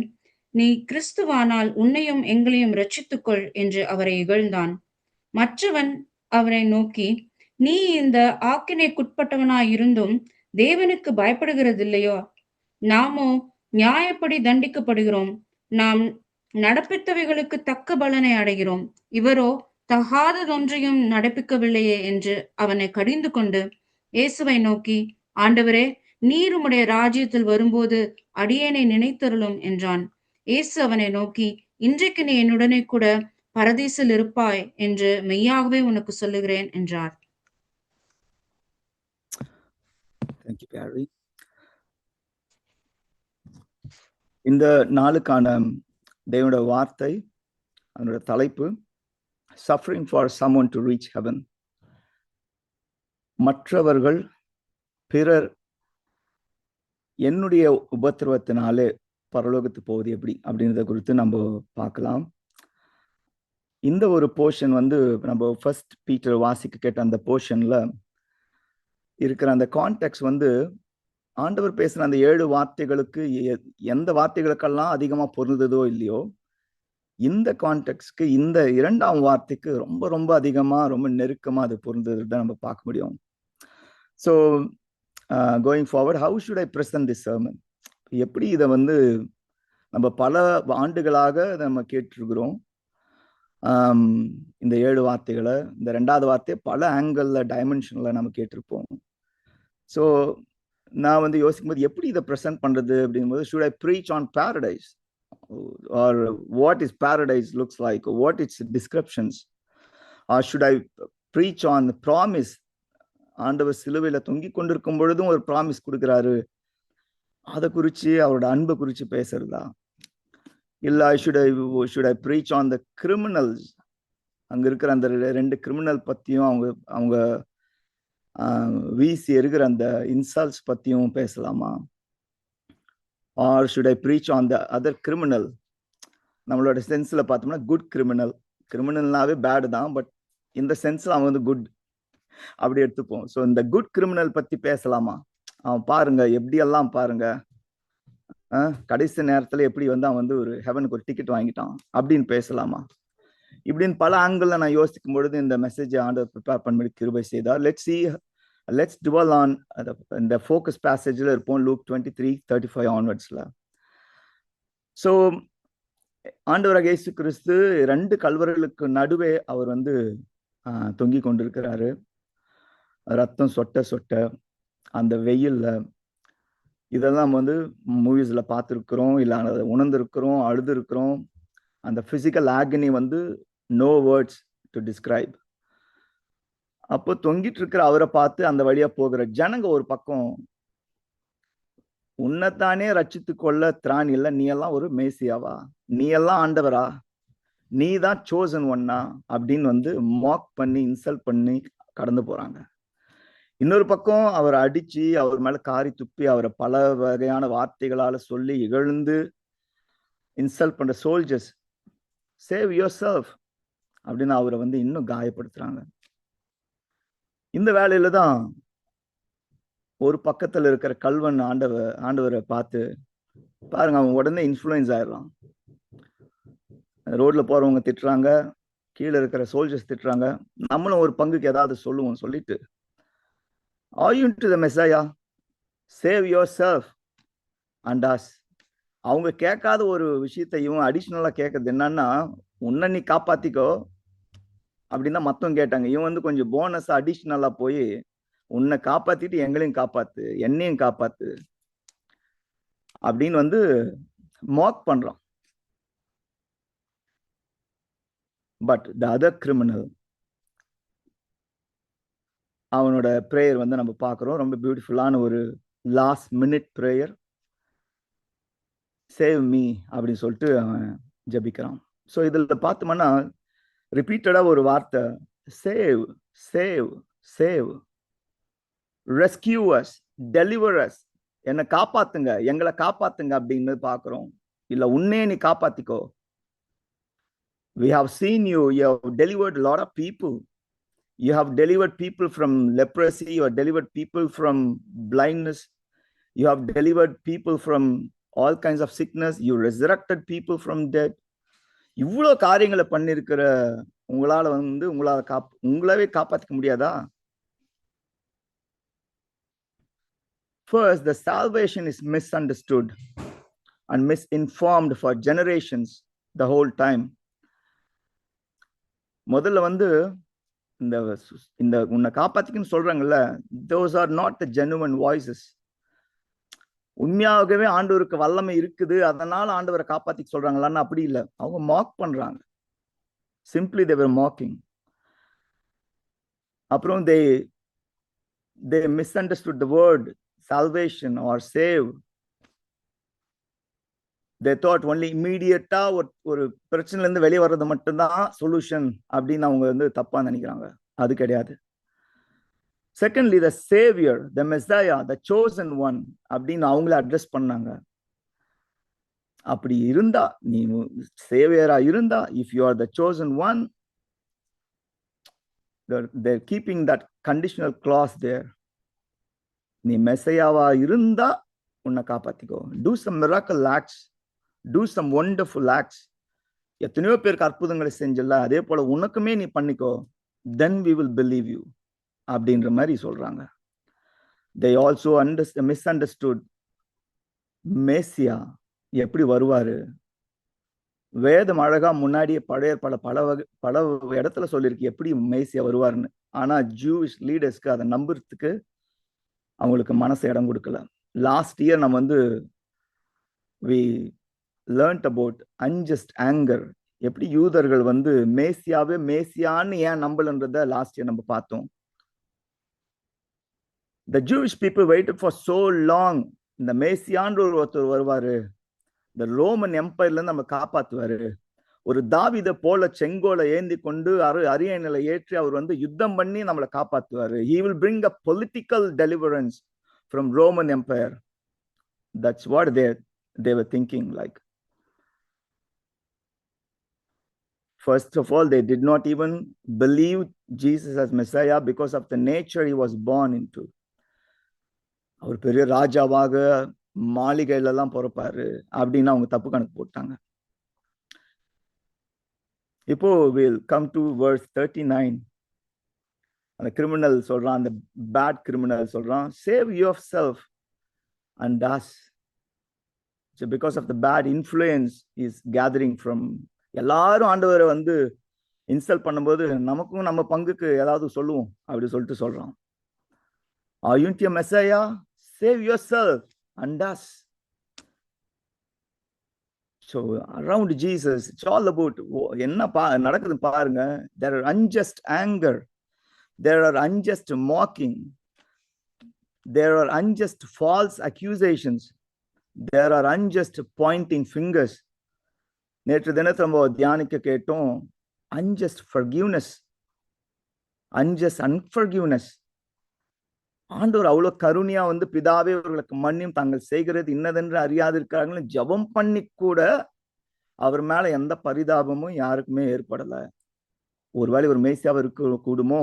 நீ கிறிஸ்துவானால் உன்னையும் எங்களையும் ரட்சித்துக்கொள் என்று அவரை இகழ்ந்தான். மற்றவன் அவரை நோக்கி, நீ இந்த ஆக்கினைக்குட்பட்டவனாயிருந்தும் தேவனுக்கு பயப்படுகிறதில்லையோ? நாமோ நியாயப்படி தண்டிக்கப்படுகிறோம். நாம் நடப்பித்தவைகளுக்கு தக்க பலனை அடைகிறோம். இவரோ தகாததொன்றையும் நடப்பிக்கவில்லையே என்று அவனை கடிந்து கொண்டு இயேசுவை நோக்கி, ஆண்டவரே, நீர் உம்முடைய ராஜ்யத்தில் வரும்போது அடியேனை நினைத்தருளும் என்றான். இயேசு அவனை நோக்கி, இன்றைக்கு நீ என்னுடனே கூட பரதீசில் இருப்பாய் என்று மெய்யாகவே உனக்கு சொல்லுகிறேன் என்றார். Thank you, Barry. இந்த நாளுக்கான தேவனுடைய வார்த்தை, அதனுடைய தலைப்பு, suffering for someone to reach heaven. மற்றவர்கள், பிறர் என்னுடைய உபத்திரவத்தினாலே பரலோகத்து போவது எப்படி அப்படின்றத குறித்து நம்ம பார்க்கலாம். இந்த ஒரு போர்ஷன் நம்ம ஃபர்ஸ்ட் பீட்டர் வாசிக்க கேட்ட அந்த போர்ஷன்ல இருக்கிற அந்த கான்டெக்ஸ்ட் ஆண்டவர் பேசுற அந்த 7 வார்த்தைகளுக்கு எந்த வார்த்தைகளுக்கெல்லாம் அதிகமா பொருந்ததோ இல்லையோ, இந்த கான்டெக்ஸ்ட்க்கு இந்த 2ஆம் வார்த்தைக்கு ரொம்ப ரொம்ப அதிகமா ரொம்ப நெருக்கமா அது பொருந்ததுதான் நம்ம பார்க்க முடியும். So going forward, how should I present this sermon? எப்படி இதை வந்து நம்ம பல ஆண்டுகளாக நம்ம கேட்டிருக்கிறோம். இந்த 7 வார்த்தைகளை, இந்த 2வது வார்த்தையை பல ஆங்கிள் டைமென்ஷன்ல நம்ம கேட்டிருப்போம். ஸோ நான் வந்து யோசிக்கும்போது எப்படி இதை ப்ரெசென்ட் பண்றது அப்படிங்கும்போது, should I preach on paradise or what is paradise looks like, what its descriptions, or should I preach on the promise? ஆண்டவர் சிலுவையில தொங்கிக் கொண்டிருக்கும் பொழுதும் ஒரு ப்ராமிஸ் கொடுக்கிறாரு, அதை குறிச்சு அவரோட அன்பை குறிச்சு பேசுறதா, இல்ல should I preach on the criminals, அங்க இருக்கிற அந்த 2 கிரிமினல் பத்தியும் அவங்க வீசி இருக்கிற அந்த இன்சல்ட்ஸ் பத்தியும் பேசலாமா, or should I preach on the other criminal? நம்மளோட சென்ஸ்ல பார்த்தோம்னா குட் கிரிமினல்னாவே பேடு தான், பட் இந்த சென்ஸ்ல அவன் வந்து குட் அப்படி எடுத்துப்போம். ஸோ இந்த குட் கிரிமினல் பத்தி பேசலாமா, அவன் பாருங்க எப்படியெல்லாம் பாருங்க கடைசி நேரத்துல எப்படி வந்து அவன் வந்து ஒரு ஹெவனுக்கு ஒரு டிக்கெட் வாங்கிட்டான் அப்படின்னு பேசலாமா, இப்படின்னு பல ஆங்கிள் நான் யோசிக்கும் பொழுது இந்த மெசேஜ் ஆண்டவர் ப்ரிப்பேர் பண்ணி கிருபை செய்தார். லெட்ஸ் டுவெல் ஆன் இந்த ஃபோக்கஸ் பேசேஜ்ல இருப்போம், லூக் 23:35 ஆன்வர்ட்ஸ்ல. ஸோ ஆண்டவராக இயேசு கிறிஸ்து 2 கல்வர்களுக்கு நடுவே அவர் வந்து தொங்கி கொண்டிருக்கிறாரு. ரத்தம் சொட்ட அந்த வெயில்ல, இதெல்லாம் வந்து மூவிஸ்ல பார்த்துருக்கிறோம், இல்லை அதை உணர்ந்திருக்கிறோம், அழுதுருக்கிறோம். அந்த பிசிக்கல் ஆகனி வந்து நோ வேர்ட்ஸ் டு டிஸ்கிரைப். அப்போ தொங்கிட்டு இருக்கிற அவரை பார்த்து அந்த வழியா போகிற ஜனங்க ஒரு பக்கம், உன்னைத்தானே ரட்சித்து கொள்ள திராணி இல்லை, நீ எல்லாம் ஒரு மேசியாவா, நீ எல்லாம் ஆண்டவரா, நீ தான் சோசன் ஒன்னா அப்படின்னு வந்து மாக் பண்ணி இன்சல்ட் பண்ணி கடந்து போறாங்க. இன்னொரு பக்கம் அவர் அடிச்சு அவர் மேல காரி துப்பி அவரை பல வகையான வார்த்தைகளால சொல்லி இகழ்ந்து இன்சல்ட் பண்ற சோல்ஜர்ஸ், சேவ் யுவர் செல்ஃப் அப்படின்னு அவரை வந்து இன்னும் காயப்படுத்துறாங்க. இந்த வேலையில தான் ஒரு பக்கத்துல இருக்கிற கல்வன் ஆண்டவரை பார்த்து பாருங்க, அவன் உடனே இன்ஃப்ளூயன்ஸ் ஆயிடலாம். ரோட்ல போறவங்க திட்டுறாங்க, கீழே இருக்கிற சோல்ஜர்ஸ் திட்டுறாங்க, நம்மளும் ஒரு பங்குக்கு ஏதாவது சொல்லுவோம். சொல்லிட்டு are you into the Messiah? Save yourself and us. அவங்க கேட்காத ஒரு விஷயத்தையும் அடிஷ்னலா கேட்கறது என்னன்னா, உன்னை நீ காப்பாத்திக்கோ அப்படின்னா மத்தவங்க கேட்டாங்க. இவன் வந்து கொஞ்சம் போனஸ் அடிஷ்னலா போய் உன்னை காப்பாத்திட்டு எங்களையும் காப்பாத்து, என்னையும் காப்பாத்து அப்படின்னு வந்து மாக் பண்றான். பட் த அதர் கிரிமினல், அவனோட ப்ரேயர் வந்து நம்ம பார்க்குறோம். ரொம்ப பியூட்டிஃபுல்லான ஒரு last minute prayer, save me அப்படின்னு சொல்லிட்டு அவன் ஜபிக்கிறான். ஸோ இதில் பார்த்தோம்னா ரிப்பீட்டடாக ஒரு வார்த்தை, save save save, rescue us, deliver us, என்னை காப்பாத்துங்க, எங்களை காப்பாத்துங்க அப்படின்னு பார்க்குறோம். இல்லை உன்னே நீ காப்பாத்திக்கோ. We have seen you have delivered a lot of people. You have delivered people from leprosy, you have delivered people from blindness, you have delivered people from all kinds of sickness, you resurrected people from death. இவ்வளோ காரியங்களை பண்ணியிருக்கிற உங்களால வந்து உங்களாவே காப்பாற்றிக்க முடியாதா? First, the salvation is misunderstood and misinformed for generations the whole time. முதல்ல வந்து இந்த உன்னை காப்பாத்திக்குன்னு சொல்றாங்கல்ல, those are not the genuine voices. உண்மையாகவே ஆண்டவருக்கு வல்லமை இருக்குது, அதனால ஆண்டவரை காப்பாத்திக்க சொல்றாங்களான்னு அப்படி இல்லை. அவங்க மாக் பண்றாங்க. Simply they were mocking. அப்புறம் they misunderstood the word salvation or save. They thought only immediate-ஆ ஒரு பிரச்சனைல இருந்து வெளியே வர்றது மட்டும்தான் சொல்யூஷன் அப்படின்னு அவங்க வந்து தப்பா நினைக்கிறாங்க. அது கிடையாது. Secondly, the savior, the messiah, the chosen one அப்படின்னு அவங்கள அட்ரஸ் பண்ணாங்க. அப்படி இருந்தா, நீ சேவியரா இருந்தா, if you are the chosen one, they're keeping that conditional clause there. நீ மெசையாவா இருந்தா உன்னை காப்பாத்திக்கோ. Do some miracle acts, do some wonderful acts. எத்தனையோ பேருக்கு அற்புதங்களை செஞ்சல, அதே போல உனக்குமே நீ பண்ணிக்கோ, then we will believe you அப்படின்ற மாதிரி சொல்றாங்க. They also misunderstood மேசியா எப்படி வருவாரு? வேதம் அழகா முன்னாடியே பல இடத்துல சொல்லியிருக்கு எப்படி மேசியா வருவாருன்னு. ஆனா ஜூவிஷ் லீடர்ஸ்க்கு அதை நம்புறதுக்கு அவங்களுக்கு மனசு இடம் கொடுக்கல. லாஸ்ட் இயர் நம்ம வந்து we learnt about unjust anger. எப்படி யூதர்கள் வந்து மேசியான்னு ஏன் நம்பலன்றத லாஸ்ட் இயர் நம்ம பார்த்தோம். The Jewish people waited for so long. இந்த மேசியான்ற ஒருத்தர் வருவாரு, இந்த ரோமன் எம்பையர்ல நம்ம காப்பாத்துவாரு, ஒரு தாவீதை போல செங்கோலை ஏந்தி கொண்டு அரியணையில ஏற்றி அவர் வந்து யுத்தம் பண்ணி நம்மளை காப்பாத்துவாரு. He will bring a political deliverance from Roman Empire. That's what they were thinking. Like, first of all, they did not even believe Jesus as Messiah because of the nature he was born into. அவர் பெரிய ராஜாவாக மாளிகையில எல்லாம் பிறப்பாரு அப்படின்னு அவங்க தப்பு கணக்கு போட்டாங்க. இப்போ we'll come to verse 39. அந்த கிரிமினல் சொல்றான், அந்த பேட் கிரிமினல் சொல்றான், save yourself and us. So because of the bad influence is gathering from, எல்லாரும் ஆண்டவரை வந்து இன்சல்ட் பண்ணும்போது நமக்கும் நம்ம பங்குக்கு ஏதாவது சொல்லுவோம் அப்படி சொல்லிட்டு சொல்றான். Aren't you Messiah? Save yourself and us. So around Jesus, it's all about என்ன நடக்குது பாருங்க. There are unjust anger, there are unjust mocking, there are unjust false accusations, there are unjust pointing fingers. நேற்று தினத்தை நம்ம தியானிக்க கேட்டோம், unjust forgiveness, unjust unforgiveness. ஆண்டவர் அவ்வளவு கருணையா வந்து பிதாவே அவர்களுக்கு மன்னியும், தாங்கள் செய்கிறது இன்னதென்று அறியாதிருக்கிறார்கள் ஜெபம் பண்ணி கூட அவர் மேல எந்த பரிதாபமும் யாருக்குமே ஏற்படல. ஒருவேளை ஒரு மேசியாவை இருக்க கூடுமோ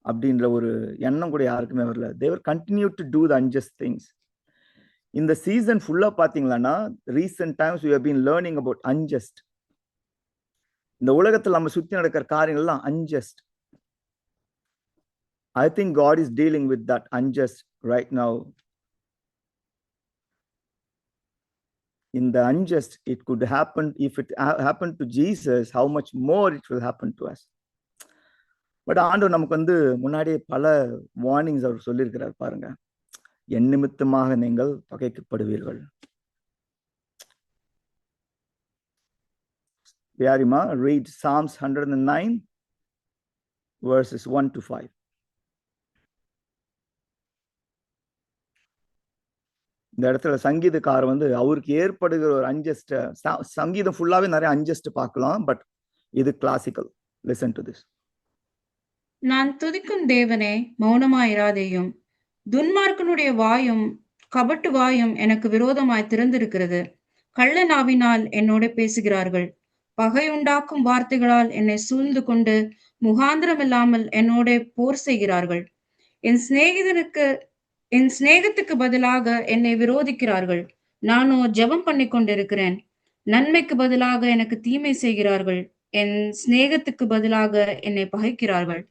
அப்படின்ற ஒரு எண்ணம் கூட யாருக்குமே வரல. They were continue to do the unjust things. இந்த சீசன் ஃபுல்லா பாத்தீங்களா, recent times we have been learning about unjust. இந்த உலகத்துல நம்ம சுத்தி நடக்கிற காரியங்கள்லாம் unjust. I think God is dealing with that unjust right now. In the unjust, it could happen. If it happened to Jesus, how much more it will happen to us. But ஆண்டவர் நமக்கு வந்து முன்னாடியே பல warnings அவர் சொல்லியிருக்கிறார் பாருங்க. என் நிமித்தமாக நீங்கள் பகைக்கப்படுவீர்கள். யாரிமா read Psalms 109 verses 1 to 5. இந்த இடத்துல சங்கீதக்காரர் வந்து அவருக்கு ஏற்படுகிற ஒரு அன்ஜஸ்ட், சங்கீதம் ஃபுல்லாவே நிறைய அன்ஜஸ்ட் பார்க்கலாம், பட் இது கிளாசிக்கல். Listen to this. நான் துதிக்கும் தேவனே, மௌனமாயிராதேயும். துன்மார்க்கனுடைய வாயும் கபட்டு வாயும் எனக்கு விரோதமாய் திறந்திருக்கிறது. கள்ள நாவினால் என்னோட பேசுகிறார்கள். பகை உண்டாக்கும் வார்த்தைகளால் என்னை சூழ்ந்து கொண்டு முகாந்திரம் இல்லாமல் என்னோட போர் செய்கிறார்கள். என் சிநேகத்துக்கு பதிலாக என்னை விரோதிக்கிறார்கள். நானோ ஜெபம் பண்ணி கொண்டிருக்கிறேன். நன்மைக்கு பதிலாக எனக்கு தீமை செய்கிறார்கள். என் சிநேகத்துக்கு பதிலாக என்னை பகைக்கிறார்கள்.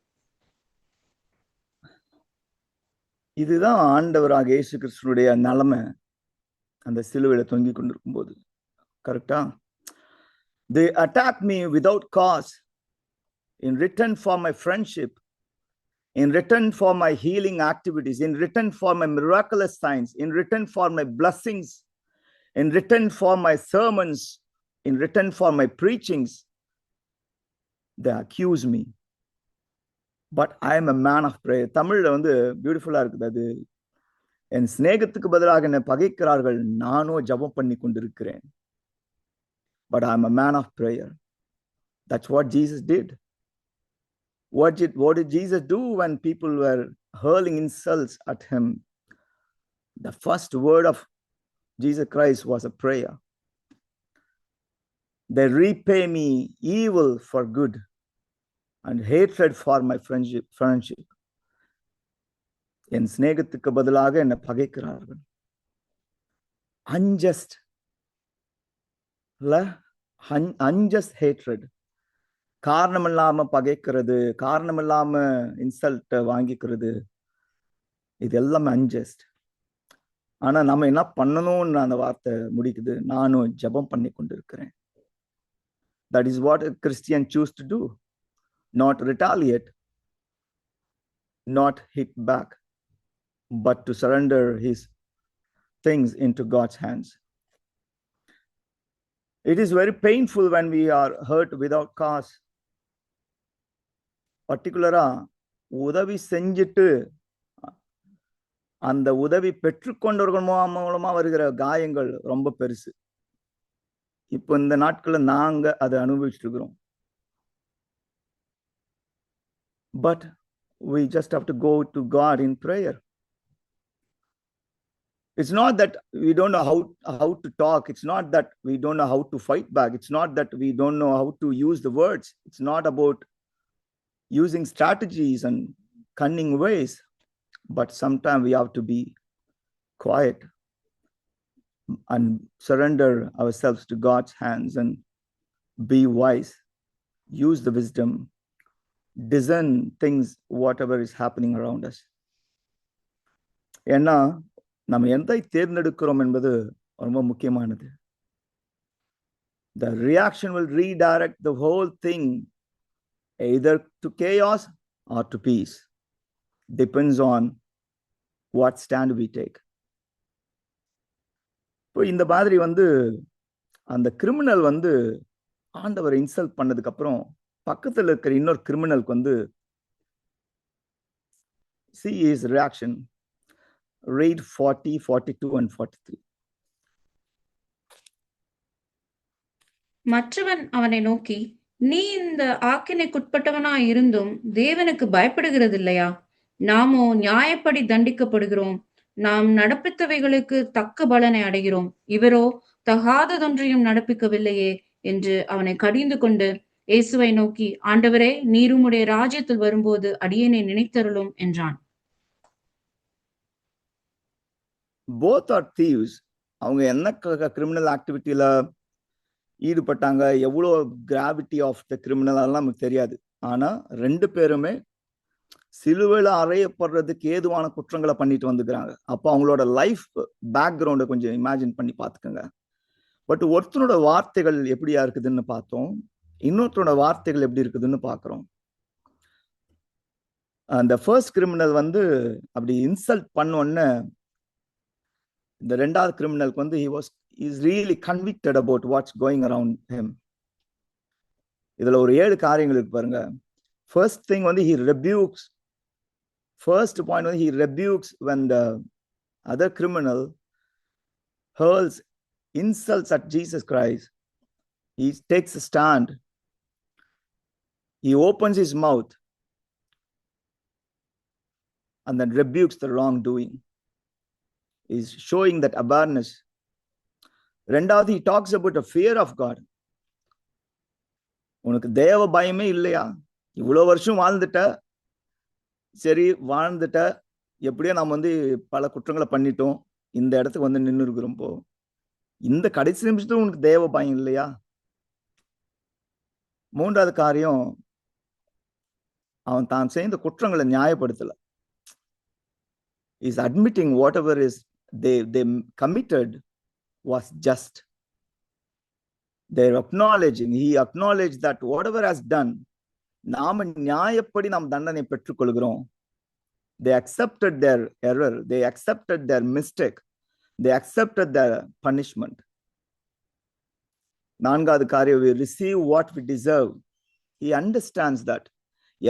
இதுதான் ஆண்டவராக இயேசு கிறிஸ்துனுடைய நிலைமை அந்த சிலுவையில தொங்கிக் கொண்டிருக்கும் போது. கரெக்டா? They attack me without cause. In return for my friendship, in return for my healing activities, in return for my miraculous signs, in return for my blessings, in return for my sermons, in return for my preachings, they accuse me. But I am a man of prayer. தமிழ்ல வந்து பியூட்டிஃபுல்லா இருக்குது அது. என் சிநேகத்துக்கு பதிலாக என்னை பகைக்கிறார்கள், நானோ ஜெபம் பண்ணி கொண்டிருக்கிறேன். But I am a man of prayer. That's what Jesus did. What did Jesus do when people were hurling insults at him? The first word of Jesus Christ was a prayer. They repay me evil for good and hatred for my friendship. என் சிநேகத்துக்கு பதிலாக என்னை பகைக்கிறார்கள். Unjust hatred. காரணம் இல்லாம பகைக்கிறது, காரணம் இல்லாம insult வாங்கிக்கிறது, இது எல்லாமே unjust. ஆனா நம்ம என்ன பண்ணணும்னு அந்த வார்த்தை முடிக்குது, நானும் ஜெபம் பண்ணி கொண்டிருக்கிறேன். That is what a Christian choose to do. Not retaliate, not hit back, but to surrender his things into God's hands. It is very painful when we are hurt without cause. பர்டிகுலரா உதவி செஞ்சுட்டு அந்த உதவி பெற்றுக்கொண்டவர்கள் மூலமா வருகிற காயங்கள் ரொம்ப பெருசு. இப்போ இந்த நாட்கள்ல நாங்க அதை அனுபவிச்சுட்டு இருக்கிறோம். But we just have to go to God in prayer. It's not that we don't know how to talk. It's not that we don't know how to fight back. It's not that we don't know how to use the words. It's not about using strategies and cunning ways. But sometimes we have to be quiet and surrender ourselves to God's hands and be wise. Use the wisdom. Discern things, whatever is happening around us. ஏன்னா நம்ம எதை தேர்ந்தெடுக்கிறோம் என்பது ரொம்ப முக்கியமானது. The reaction will redirect the whole thing either to chaos or to peace. Depends on what stand we take. இப்போ இந்த மாதிரி அந்த கிரிமினல் ஆண்டவரை இன்சல்ட் பண்ணதுக்கு அப்புறம் பக்கத்துல இருக்கிற இன்னொரு கிரிமினலுக்கு see his reaction. Read 40, 42 and 43. மற்றவன் அவனை நோக்கி, நீ இந்த ஆக்கினைக்குட்பட்டவனாய் இருந்தும் தேவனுக்கு பயப்படுகிறது இல்லையா? நாமோ நியாயப்படி தண்டிக்கப்படுகிறோம். நாம் நடப்பித்தவைகளுக்கு தக்க பலனை அடைகிறோம். இவரோ தகாததொன்றையும் நடப்பிக்கவில்லையே என்று அவனை கடிந்து கொண்டு இயேசுவை நோக்கி, ஆண்டவரே, நீர் உம்முடைய ராஜ்யத்தில் வரும்போது அடியேனை நினைத்தருளும் என்றான். Both are thieves. அவங்க என்ன கிரிமினல் ஆக்டிவிட்டியில ஈடுபட்டாங்க, எவ்வளோ கிராவிட்டி ஆஃப் த கிரிமினல் அதெல்லாம் நமக்கு தெரியாது. ஆனா ரெண்டு பேருமே சிலுவையில அறையப்படுறதுக்கு ஏதுவான குற்றங்களை பண்ணிட்டு வந்துக்கிறாங்க. அப்போ அவங்களோட லைஃப் பேக்ரவுண்டை கொஞ்சம் இமேஜின் பண்ணி பார்த்துக்கோங்க. பட் ஒருத்தனோட வார்த்தைகள் எப்படியா இருக்குதுன்னு பார்த்தோம், இன்னொருத்தரோட வார்த்தைகள் எப்படி இருக்குதுன்னு பார்க்குறோம். அந்த ஃபர்ஸ்ட் கிரிமினல் அப்படி இன்சல்ட் பண்ணோன்னு இந்த ரெண்டாவது கிரிமினலுக்கு he is really convicted about what's going around him. இதுல ஒரு 7 காரியங்கள் இருக்கு பாருங்க. First thing he rebukes. First point he rebukes when the other criminal hurls insults at Jesus Christ. He takes a stand. He opens his mouth and then rebukes the wrongdoing. Is showing that awareness. ரெண்டாவது he talks about the fear of God. உனக்கு தேவ பயமே இல்லையா? இவ்வளோ வருஷம் வாழ்ந்துட்ட, சரி வாழ்ந்துட்ட, எப்படியோ நாம் பல குற்றங்களை பண்ணிட்டோம், இந்த இடத்துக்கு நின்று இருக்கிறோம். போ, இந்த கடைசி நிமிஷத்துல உனக்கு தேவ பயம் இல்லையா? மூன்றாவது காரியம், அவன் தான் செய்த குற்றங்களை நியாயப்படுத்தல. Is admitting whatever is they committed was just. They're acknowledging, he acknowledged that whatever has done, நாம நியாயப்படி நாம் தண்டனை பெற்றுக்கொள்கிறோம். They accepted their error, they accepted their mistake, they accepted their punishment. நான்காவது காரியம், we receive what we deserve. He understands that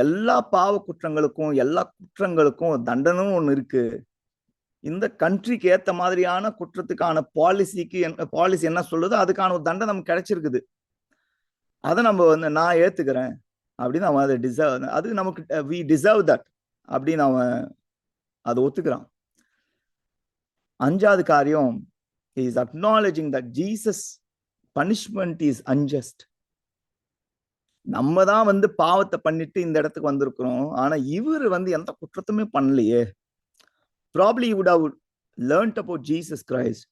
எல்லா பாவ குற்றங்களுக்கும் எல்லா குற்றங்களுக்கும் தண்டனை ஒன்று இருக்கு. இந்த கண்ட்ரிக்கு ஏத்த மாதிரியான குற்றத்துக்கான பாலிசி என்ன சொல்லுதோ அதுக்கான ஒரு தண்டனை நமக்கு கிடைச்சிருக்குது. அதை நம்ம நான் ஏத்துக்கிறேன் அப்படின்னு அவன் அதை டிசர்வ், அது நமக்கு we deserve that அப்படின்னு அவன் அதை ஒத்துக்கிறான். அஞ்சாவது காரியம், he is acknowledging that Jesus punishment is unjust. நம்ம தான் பாவத்தை பண்ணிட்டு இந்த இடத்துக்கு வந்திருக்கிறோம், ஆனா இவர் எந்த குற்றத்துமே பண்ணலையே. Probably he would have learned about Jesus Christ.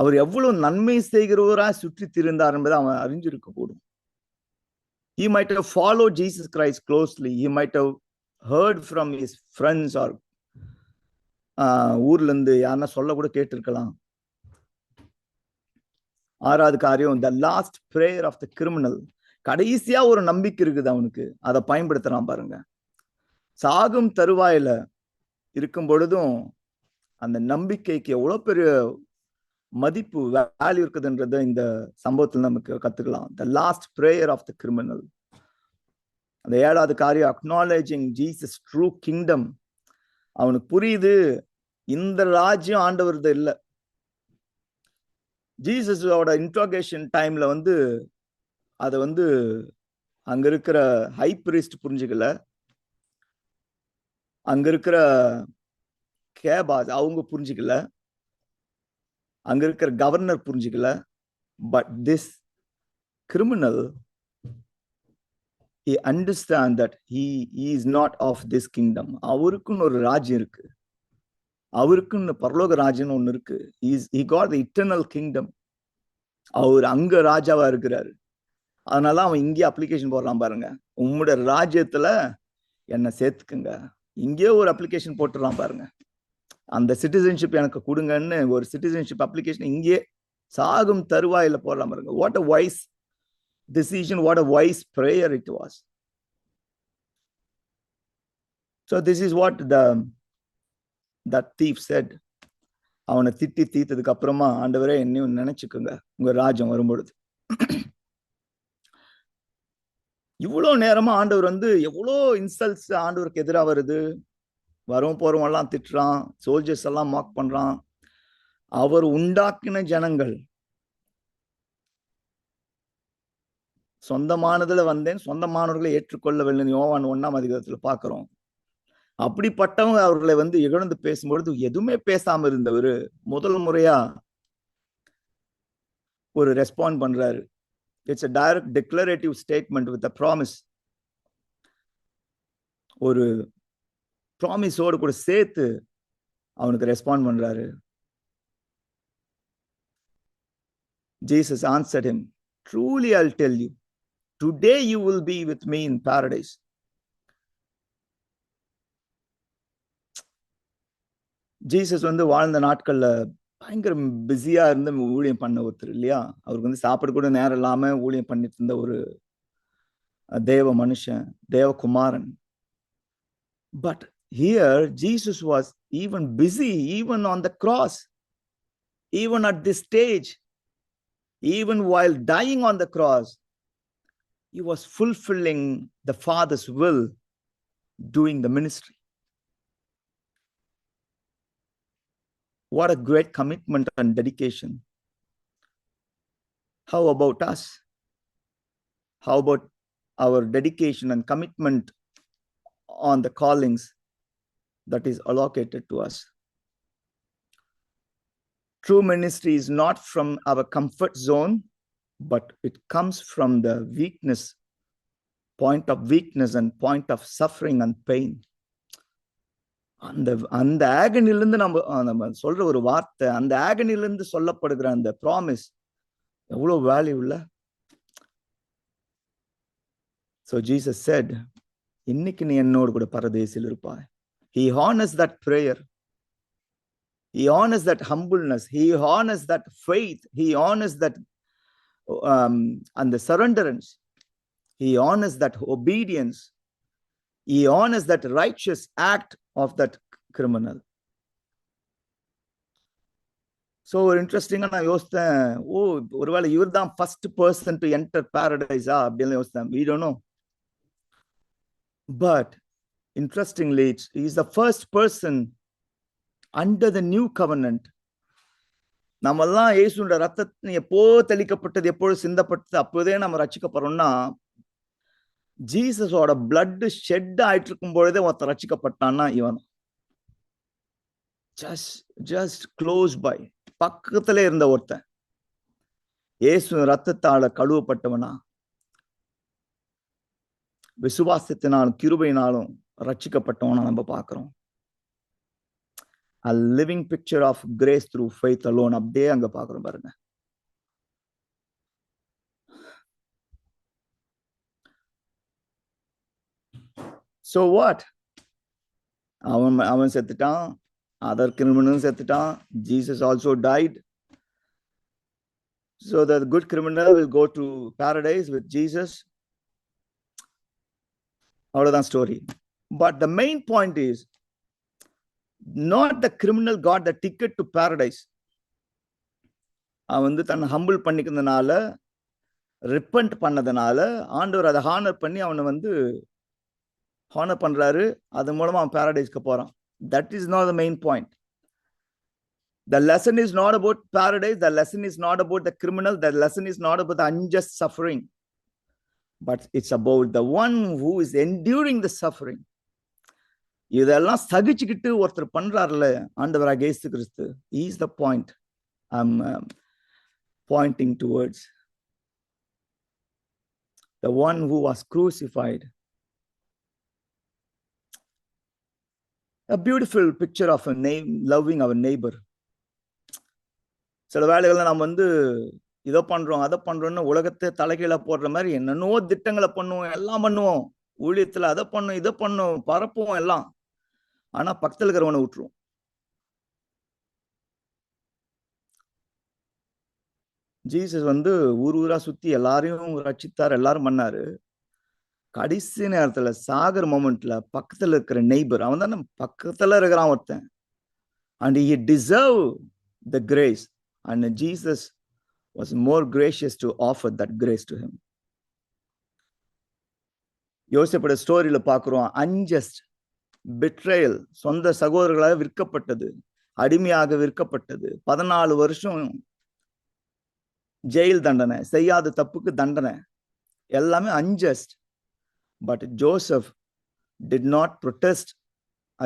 அவர் எவ்வளவு நன்மை செய்கிறவரா சுற்றி திரிந்தார் என்பதை அவன் அறிஞ்சிருக்க கூடும். He might have followed Jesus Christ closely. He might have heard from his friends or ஊர்ல இருந்து யாருன்னா சொல்ல கூட கேட்டிருக்கலாம். 6வது காரியம், the last prayer of the criminal. கடைசியா ஒரு நம்பிக்கை இருக்குது அவனுக்கு, அதை பயன்படுத்துறான் பாருங்க. சாகும் தருவாயில இருக்கும் பொழுதும் அந்த நம்பிக்கைக்கு எவ்வளவு பெரிய மதிப்பு, வேல்யூ இருக்குதுன்றத இந்த சம்பவத்தில் நமக்கு கத்துக்கலாம். The last prayer of the criminal. அந்த 7வது காரியம், அக்னாலேஜிங் ஜீசஸ் ட்ரூ கிங்டம். அவனுக்கு புரியுது இந்த ராஜ்யம் ஆண்டவர்து இல்ல. ஜீசஸோட இன்ட்ரோகேஷன் டைம்ல அதை அங்க இருக்கிற ஹை பிரீஸ்ட் புரிஞ்சுக்கல, அங்க இருக்கிற கேபாஸ் அவங்க புரிஞ்சுக்கல, அங்க இருக்கிற கவர்னர் புரிஞ்சுக்கல. But this criminal, he understand that he is not of this kingdom. அவருக்குன்னு ஒரு ராஜ்யம் இருக்கு, அவருக்குன்னு பரலோக ராஜ்யம் ஒண்ணு இருக்கு. he got the eternal kingdom. அவர் அங்க ராஜாவா இருக்கிறாரு. அதனால அவன் இங்கே அப்ளிகேஷன் போடுறான் பாருங்க, உம்முடைய ராஜ்யத்துல என்ன சேர்த்துக்குங்க. இங்கே ஒரு அப்ளிகேஷன் போட்டுறான் பாருங்க, அந்த சிட்டிசன்ஷிப் எனக்கு கொடுங்கன்னு ஒரு சிட்டிசன்ஷிப் அப்ளிகேஷன் இங்கே சாகும் தருவாயில போடுறான் பாருங்க. What a wise decision, what a wise prayer it was. So this is what that thief said. அவனை திட்டி தீர்த்ததுக்கு அப்புறமா, ஆண்டவரே என்னையும் நினைச்சுக்குங்க உங்க ராஜ்யம் வரும்பொழுது. இவ்வளவு நேரமா ஆண்டவர் எவ்வளோ இன்சல்ட்ஸ் ஆண்டவருக்கு எதிராக வருது. வரவும் போறவங்க எல்லாம் திட்டுறான், சோல்ஜர்ஸ் எல்லாம் மார்க் பண்றான். அவர் உண்டாக்கின ஜனங்கள், சொந்தமானதுல வந்தேன் சொந்தமானவர்களை ஏற்றுக்கொள்ளவில்லை, யோவான் 1ஆம் அதிகாரத்துல பாக்குறோம். அப்படிப்பட்டவங்க அவர்களை இழந்து பேசும்பொழுது எதுவுமே பேசாம இருந்தவர் முதல் முறையா ஒரு ரெஸ்பாண்ட் பண்றாரு. It's a direct declarative statement with a promise. ஒரு ப்ராமிஸோடு கூட சேர்த்து அவனுக்கு ரெஸ்பாண்ட் பண்றாரு. Jesus answered him, truly I'll tell you, today you will be with me in paradise. Jesus வாழ்ந்த நாட்கள்ல பயங்கர பிஸியா இருந்து ஊழியம் பண்ண ஒருத்தர் இல்லையா. அவருக்கு சாப்பிட கூட நேரம் இல்லாம ஊழியம் பண்ணிட்டு இருந்த ஒரு தேவ மனுஷன், தேவகுமாரன். But here Jesus was even busy, even on the cross, even at this stage, even while dying on the cross, he was fulfilling the Father's will, doing the ministry. What a great commitment and dedication. How about us? How about our dedication and commitment on the callings that is allocated to us? True ministry is not from our comfort zone, but it comes from the weakness, point of weakness and point of suffering and pain. அந்த ஆகனிலிருந்து நம்ம சொல்ற ஒரு வார்த்தை, அந்த ஆகனிலிருந்து சொல்லப்படுகிற அந்த promise எவ்வளவு value இல்ல. So Jesus said, இன்னைக்கு நீ என்னோடு கூட பரதேசில் இருப்பாய். He honors that prayer. He honors that humbleness. He honors that faith. He honors that and the surrenderance. He honors that obedience. He honors that righteous act of that criminal. So interesting. நான் யோசித்தேன், ஒருவேளை இவர் தான் first person to enter பாரடைஸா அப்படின்னு யோசித்தேன். We don't know. But interestingly, he is the first person under the new covenant. நம்மெல்லாம் இயேசுவோட ரத்தத்தை எப்போ தெளிக்கப்பட்டது, எப்போது சிந்தப்பட்டது, அப்போதே நம்ம ரட்சிக்கப்படுறோம்னா, ஜீசஸோட பிளட் ஷெட் ஆயிட்டு இருக்கும் பொழுதே ஒருத்தர் ரட்சிக்கப்பட்டான்னா இவன். ஜஸ்ட் க்ளோஸ் பை, பக்கத்துல இருந்த ஒருத்தன் இயேசு ரத்தத்தால கழுவப்பட்டவனா, விசுவாசத்தினாலும் கிருபையினாலும் ரட்சிக்கப்பட்டவனா நம்ம பார்க்கிறோம். A living picture of grace through faith alone. அப்படியே அங்க பார்க்கிறோம் பாருங்க. So what? அவன் செத்துட்டான், Other criminals செத்துட்டான். Jesus also died. So the good criminal will go to paradise with Jesus. அவ்வளவுதான் story. But the main point is not the criminal got the ticket to paradise. அவன் வந்து தன்னை humble பண்ணிக்கிறதுனால, repent பண்ணதுனால ஆண்டவர் அதை honour பண்ணி அவனை வந்து ஹானர் பண்றாரு. அது மூலமா அவன் பாரடைஸ்க்கு போறான். That is not the main point. The lesson is not about paradise. The lesson is not about the criminal. The lesson is not about the unjust suffering. But it's about the one who is enduring the suffering. இதெல்லாம் சகிச்சுக்கிட்டு ஒருத்தர் பண்றாருல ஆண்டவராகிய இயேசு கிறிஸ்து. He is the point I'm pointing towards. The one who was crucified. A beautiful picture of a loving our neighbor. சில வேளைகள்ல நம்ம வந்து இதை பண்றோம் அதை பண்றோம்னு உலகத்தை தலைகீழ போடுற மாதிரி என்னென்னவோ திட்டங்களை பண்ணுவோம், எல்லாம் பண்ணுவோம். ஊழியத்துல அதை பண்ணும் இதை பண்ணும் பரப்புவோம் எல்லாம். ஆனா பக்கத்துல இருக்கிறவனை விட்டுருவோம். ஜீசஸ் வந்து ஊர் ஊரா சுத்தி எல்லாரையும் ரட்சித்தார், எல்லாரும் பண்ணாரு. கடைசி நேரத்துல சாகர் மொமெண்ட்ல பக்கத்துல இருக்கிற நெய்பர், அவன் தானே பக்கத்துல இருக்கிறான் ஒருத்தன். And he deserved the grace. And Jesus was more gracious to offer that grace to him. யோசேப்போட ஸ்டோரியில பாக்குறோம், அன்ஜஸ்ட் betrayal, சொந்த சகோதரர்களாக விற்கப்பட்டது, அடிமையாக விற்கப்பட்டது, 14 வருஷம் ஜெயில் தண்டனை, செய்யாத தப்புக்கு தண்டனை, எல்லாமே unjust. But Joseph did not protest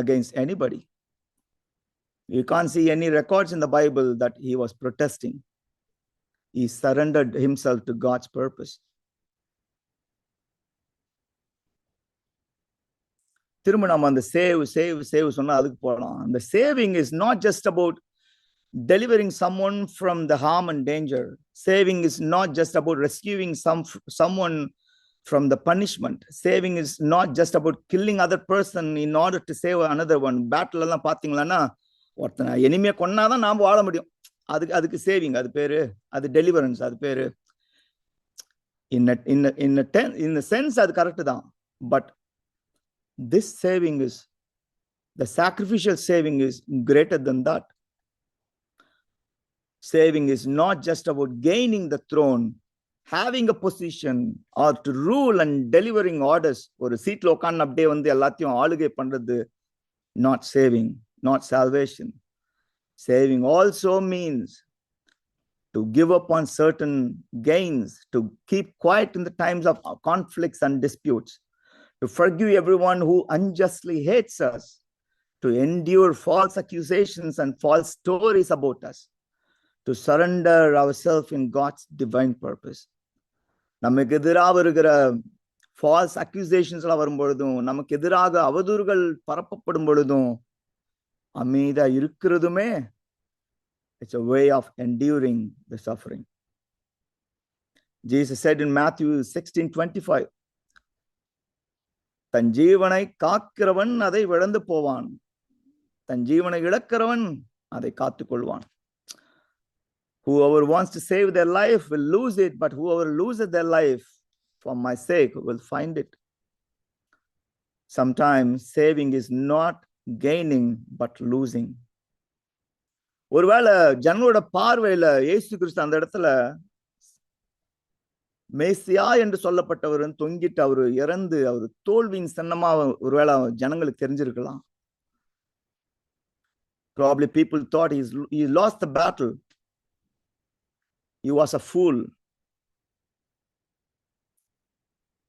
against anybody. You can't see any records in the Bible that he was protesting. He surrendered himself to God's purpose. திரும்ப நம்ம அந்த சேவ் சொன்னா அதுக்கு போகலாம். The saving is not just about delivering someone from the harm and danger. Saving is not just about rescuing someone from the punishment. Saving is not just about killing other person in order to save another one. Battle எல்லாம் பாத்தீங்களா, ஒருத்தனை எனிமையை கொன்னாதான் நாம வாழ முடியும். அதுக்கு saving, அது பேரு, அது டெலிவரன்ஸ், அது பேரு. in a sense அது கரெக்ட் தான். But this saving is, the sacrificial saving is greater than that. Saving is not just about gaining the throne, having a position, or to rule and delivering orders. ஒரு சீட்ல உட்கார்ந்து அப்படியே வந்து எல்லாத்தையும் ஆளுகை பண்றது not saving, not salvation. Saving also means to give up on certain gains, to keep quiet in the times of conflicts and disputes, to forgive everyone who unjustly hates us, to endure false accusations and false stories about us, to surrender ourselves in God's divine purpose. நமக்கு எதிராக வருகிற falls அக்யூசேஷன்ஸ்லாம் வரும்பொழுதும், நமக்கு எதிராக அவதூறுகள் பரப்பப்படும் பொழுதும் அமைதியா இருக்கிறதுமே, it's a way of enduring the suffering. Jesus said in Matthew 16:25, தன் ஜீவனை காக்கிறவன் அதை இழந்து போவான், தன் ஜீவனை இழக்கிறவன் அதை காத்துக்கொள்வான். Whoever wants to save their life will lose it, but whoever loses their life for my sake will find it. Sometimes saving is not gaining but losing. ஒருவேளை ஜனங்களோட பார்வையில இயேசு கிறிஸ்து அந்த இடத்துல மேசியா என்று சொல்லப்பட்டவர் தொங்கிட்டு அவரு இறந்து அவர் தோல்வியின் சின்னமா ஒருவேளை ஜனங்களுக்கு தெரிஞ்சிருக்கலாம். Probably people thought he lost the battle. He was a fool.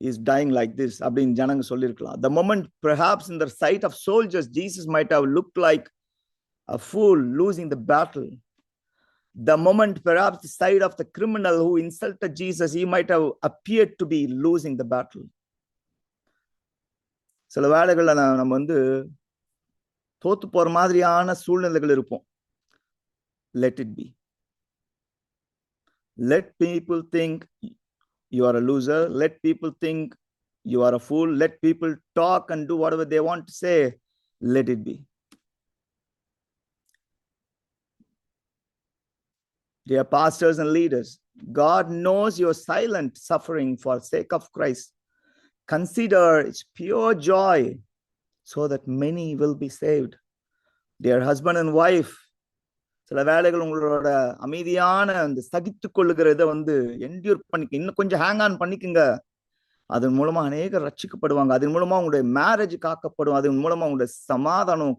He is dying like this. அப்படின்னு ஜனங்க சொல்லிருக்கலாம். The moment perhaps in the sight of soldiers, Jesus might have looked like a fool losing the battle. The moment perhaps the sight of the criminal who insulted Jesus, he might have appeared to be losing the battle. சில வேளைகள்ல நம்ம வந்து தோத்து போற மாதிரியான சூழ்நிலைகள் இருப்போம். Let it be. Let people think you are a loser. Let people think you are a fool. Let people talk and do whatever they want to say. Let it be. Dear pastors and leaders, God knows your silent suffering for sake of Christ. Consider its pure joy so that many will be saved. Dear husband and wife, சில வேளைகள் உங்களோட அமைதியான அந்த சகித்து கொள்ளுகிறத endure பண்ணிக்க, இன்னும் கொஞ்சம் hang on பண்ணிக்குங்க. அதன் மூலமா அநேகர் ரட்சிக்கப்படுவாங்க. அதன் மூலமா உங்களுடைய மேரேஜ் காக்கப்படும். அதன் மூலமா உங்களுடைய சமாதானம்,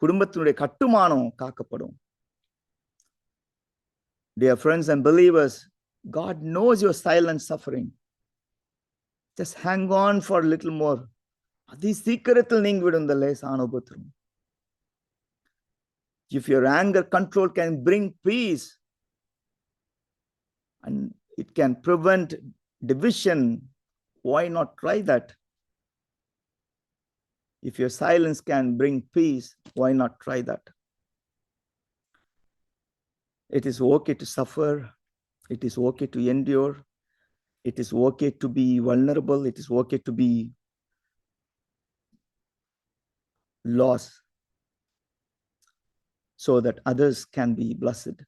குடும்பத்தினுடைய கட்டுமானம் காக்கப்படும். Dear friends and believers, God knows your silent suffering. Just hang on for a little more. அதி சீக்கிரத்தில் நீங்கி விடும் இந்த லேசான உபத்திரம். If your anger control can bring peace and it can prevent division, why not try that? If your silence can bring peace, why not try that? It is okay to suffer. It is okay to endure. It is okay to be vulnerable. It is okay to be lost so that others can be blessed.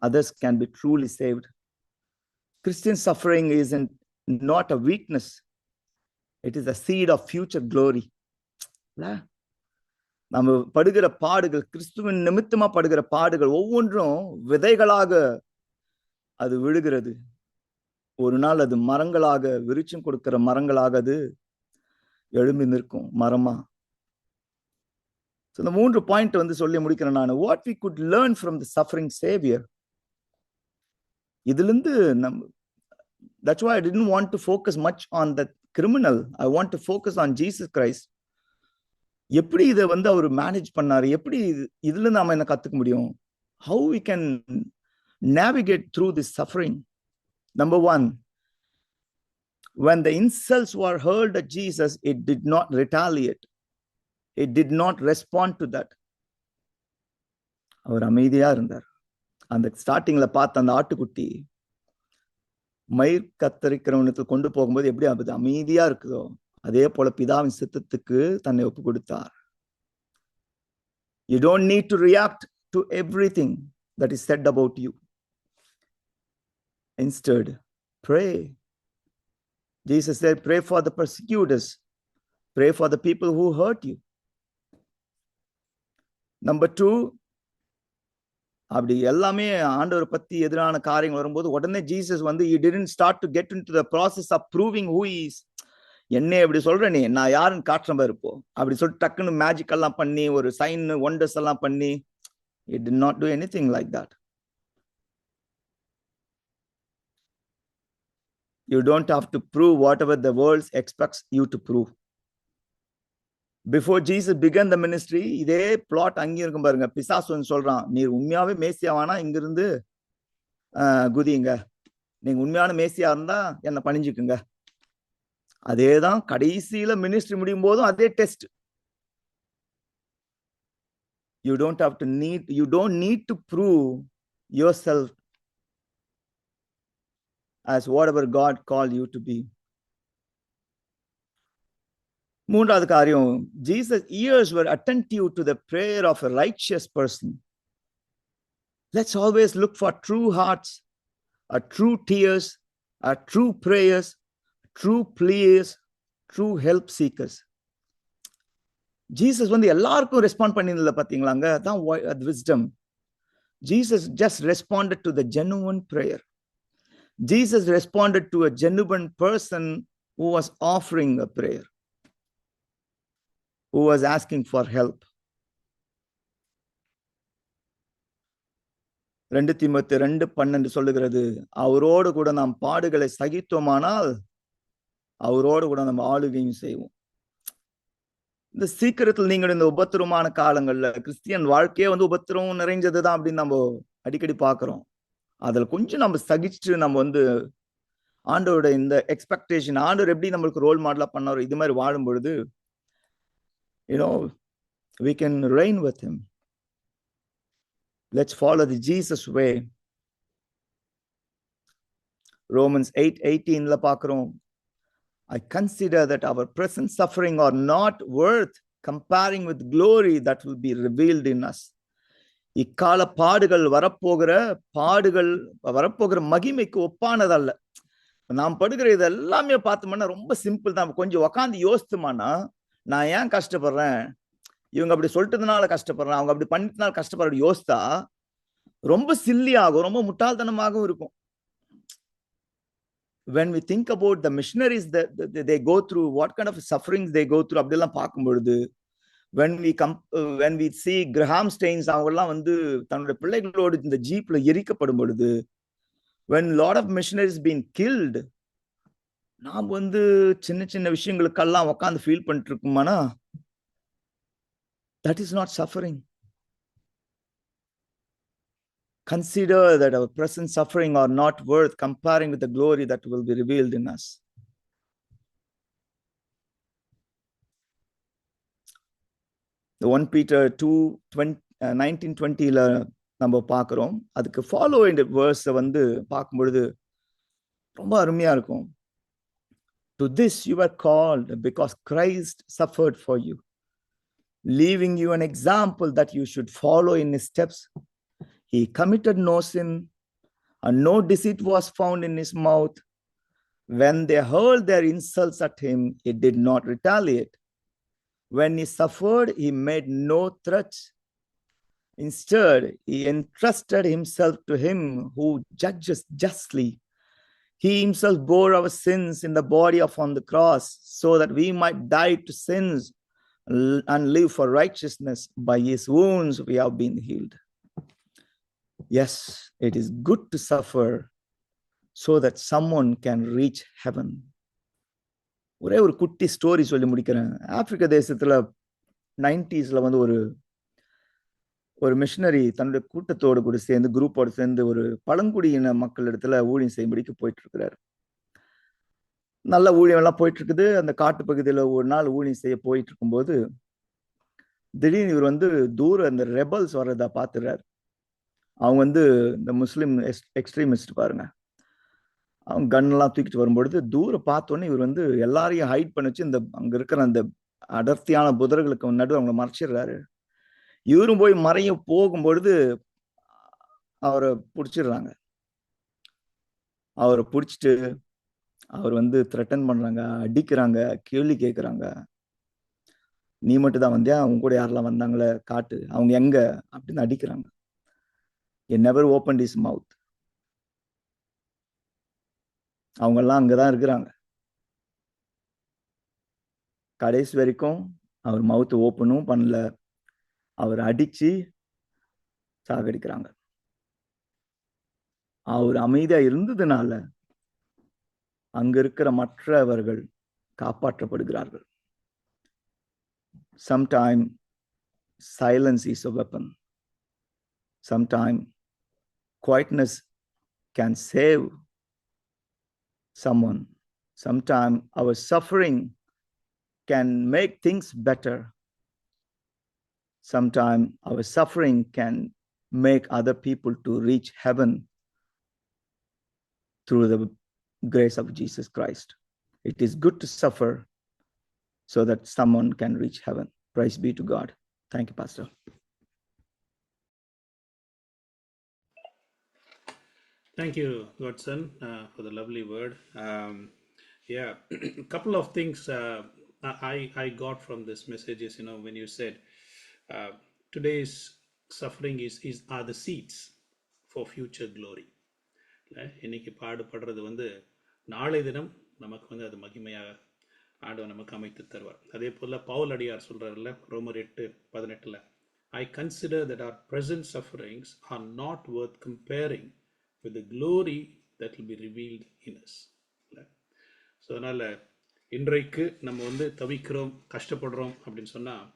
Others can be truly saved. Christian suffering isn't not a weakness. It is a seed of future glory. நம்ம படுகிற பாடுகள், கிறிஸ்துவின் நிமித்தமா படுகிற பாடுகள் ஒவ்வொன்றும் விதைகளாக அது விழுகிறது. ஒரு நாள் அது மரங்களாக, விருட்சம் கொடுக்கிற மரங்களாக அது எழும்பி நிற்கும் மரமா. இந்த 3 பாயிண்ட் சொல்லி முடிக்கிறேன் நான். What we could learn from the suffering Savior. இதிலிருந்து that's why I didn't want to focus much on the criminal. I want to focus on Jesus Christ. எப்படி இதை அவர் மேனேஜ் பண்ணாரு, எப்படி இதுல நாம என்ன கத்துக்க முடியும்? How we can navigate through this suffering. Number 1, when the insults were hurled at Jesus, it did not retaliate. It did not respond to that. அவர் அமைதியா இருந்தார். அந்த ஸ்டார்டிங்ல பார்த்த அந்த ஆட்டுக்குட்டி மயிர் கத்தரிக்கிறவனுக்கு கொண்டு போகும்போது எப்படி அது அமைதியா இருக்குதோ, அதே போல பிதாவின் சித்தத்துக்கு தன்னை ஒப்பு கொடுத்தார். You don't need to react to everything that is said about you. Instead, pray. Jesus said, pray for the persecutors. Pray for the people who hurt you. Number 2, அப்படி எல்லாமே ஆண்டவர் பத்தி எதிரான காரியங்கள் வரும்போது உடனே Jesus he didn't start to get into the process of proving who he is. என்ன எப்படி சொல்ற நீ, நான் யாருன்னு காட்டுற மாதிரி இருப்போம் அப்படி சொல்லிட்டு டக்குன்னு மேஜிக் எல்லாம் பண்ணி ஒரு சைன் ஒண்டர்ஸ் எல்லாம் பண்ணி, he did not do anything like that. You don't have to prove whatever the world expects you to prove. Before Jesus began the ministry, இதே பிளாட் அங்கேயும் இருக்கும் பாருங்க. பிசாசு சொல்றான், நீர் உண்மையாவே மேசியாவானா இங்கிருந்து குதிங்க, நீங்க உண்மையான மேசியா இருந்தா என்ன பணிஞ்சுக்குங்க. அதேதான் கடைசியில மினிஸ்ட்ரி முடியும் போதும் அதே test. You don't need to prove yourself as whatever God called you to be. மூன்றாவது காரியம், Jesus' ears were attentive to the prayer of a righteous person. Let's always look for true hearts, true tears, true prayers, true pleas, true help seekers. Jesus எல்லாருக்கும் respond பண்ணினதுல பாத்தீங்களாங்க, அதான் wisdom. Jesus just responded to the genuine prayer. Jesus responded to a genuine person who was offering a prayer, who was asking for help. 2 தீமோத்தேயு 2:12 சொல்லுகிறது, அவரோடு கூட நாம் பாடுகளை சகித்தோமானால் அவரோடு கூட நம்ம ஆளுகையும் செய்வோம். இந்த சீக்கிரத்தில் நீங்கள் இந்த உபத்திரமான காலங்கள்ல கிறிஸ்டியன் வாழ்க்கையே உபத்திரம் நிறைஞ்சதுதான் அப்படின்னு நம்ம அடிக்கடி பார்க்கிறோம். அதுல கொஞ்சம் நம்ம சகிச்சுட்டு நம்ம ஆண்டோட இந்த எக்ஸ்பெக்டேஷன், ஆண்டவர் எப்படி நம்மளுக்கு ரோல் மாடலா பண்ணாரோ இது மாதிரி வாழும் பொழுது we can reign with him. Let's follow the Jesus way. Romans 8:18 பார்க்கிறோம், I consider that our present suffering are not worth comparing with glory that will be revealed in us. இக்கால பாடுகள் வரப்போகிற மகிமைக்கு ஒப்பானதல்ல. நாம் படுகிற இது எல்லாமே பார்த்தோம்னா ரொம்ப சிம்பிள் தான். கொஞ்சம் உக்காந்து யோசித்துமானா, நான் ஏன் கஷ்டப்படுறேன், இவங்க அப்படி சொல்லிட்டதுனால கஷ்டப்படுறேன், அவங்க அப்படி பண்ணிட்டதுனால கஷ்டப்படுற யோசித்தா ரொம்ப சில்லியாகும், ரொம்ப முட்டாள்தனமாகவும் இருக்கும். When we think about the missionaries that they go through, what kind of sufferings they go through, அப்படிலாம் பார்க்கும் பொழுது, when we see Graham Staines, அவங்கெல்லாம் வந்து தன்னுடைய பிள்ளைகளோடு இந்த ஜீப்ல எரிக்கப்படும் பொழுது, when lot of missionaries been killed, நாம் வந்து சின்ன சின்ன விஷயங்களுக்கெல்லாம் உட்காந்து ஃபீல் பண்ணிட்டு இருக்குமானா, that is not suffering. Consider that our present suffering are not worth comparing with the glory that will be revealed in us. The 1 Peter 2:19-20 நம்ம பார்க்கிறோம். அதுக்கு ஃபாலோ இந்த வேர்ஸ் வந்து பார்க்கும் பொழுது ரொம்ப அருமையா இருக்கும். To this you were called because Christ suffered for you, leaving you an example that you should follow in his steps. He committed no sin, and no deceit was found in his mouth. When they hurled their insults at him, he did not retaliate. When he suffered, he made no threats. Instead, he entrusted himself to him who judges justly. He himself bore our sins in the body on the cross, so that we might die to sins and live for righteousness. By his wounds we have been healed. Yes, it is good to suffer so that someone can reach heaven. ஒரே ஒரு குட்டி story சொல்லி முடிக்கிறேன். ஆப்பிரிக்க தேசத்துல 90s வந்து ஒரு missionary தன்னுடைய கூட்டத்தோடு கூட சேர்ந்து, குரூப்போடு சேர்ந்து ஒரு பழங்குடியின மக்கள் இடத்துல ஊழியம் செய்யும்படிக்கு போயிட்டு இருக்கிறாரு. நல்ல ஊழியம் எல்லாம் போயிட்டு இருக்குது. அந்த காட்டு பகுதியில ஒரு நாள் ஊழியம் செய்ய போயிட்டு இருக்கும்போது, திடீர்னு இவர் வந்து தூரம் அந்த ரெபல்ஸ் வர்றதா பார்த்துறாரு. அவங்க வந்து இந்த முஸ்லிம் எக்ஸ்ட்ரீமிஸ்ட் பாருங்க, அவங்க கன்னெல்லாம் தூக்கிட்டு வரும்பொழுது தூரம் பார்த்தோன்னே இவர் வந்து எல்லாரையும் ஹைட் பண்ணி வச்சு இந்த அங்க இருக்கிற அந்த அடர்த்தியான புதர்களுக்கு நடுவே அவங்களை மறைச்சிடுறாரு. இவரும் போய் மறைய போகும்பொழுது அவரை பிடிச்சிடுறாங்க. அவரை பிடிச்சிட்டு அவர் வந்து த்ரெட்டன் பண்றாங்க, அடிக்கிறாங்க, கேள்வி கேட்கிறாங்க. நீ மட்டும் தான் வந்தியா, அவங்க கூட யாரெல்லாம் வந்தாங்களே காட்டு, அவங்க எங்க அப்படின்னு அடிக்கிறாங்க. He never opened his mouth. அவங்க எல்லாம் அங்கதான் இருக்கிறாங்க. கடைசி வரைக்கும் அவர் மவுத் ஓப்பனும் பண்ணல. அவர் அடிச்சு சாகடிக்கிறாங்க. அவர் அமைதியா இருந்ததுனால அங்க இருக்கிற மற்றவர்கள் காப்பாற்றப்படுகிறார்கள். Sometimes silence is a weapon. Sometimes quietness can save someone. Sometimes our suffering can make things better. Sometimes our suffering can make other people to reach heaven through the grace of Jesus Christ. It is good to suffer so that someone can reach heaven. Praise be to God. Thank you, Pastor. Thank you, Godson, for the lovely word. Yeah, a couple of things I got from this message is, when you said today's suffering are the seeds for future glory. இன்னைக்கு பாடுபடுறது வந்து நாளை தினம் நமக்கு வந்து அது மகிமையாக ஆண்டவர் நமக்கு அமைத்து தருவார். அதே போல பவுல் அடியார் சொல்றாருல்ல, ரோமர் 8:18, I consider that our present sufferings are not worth comparing with the glory that will be revealed in us. So அதனால் இன்றைக்கு நம்ம வந்து தவிக்கிறோம், கஷ்டப்படுறோம் அப்படின்னு சொன்னால்,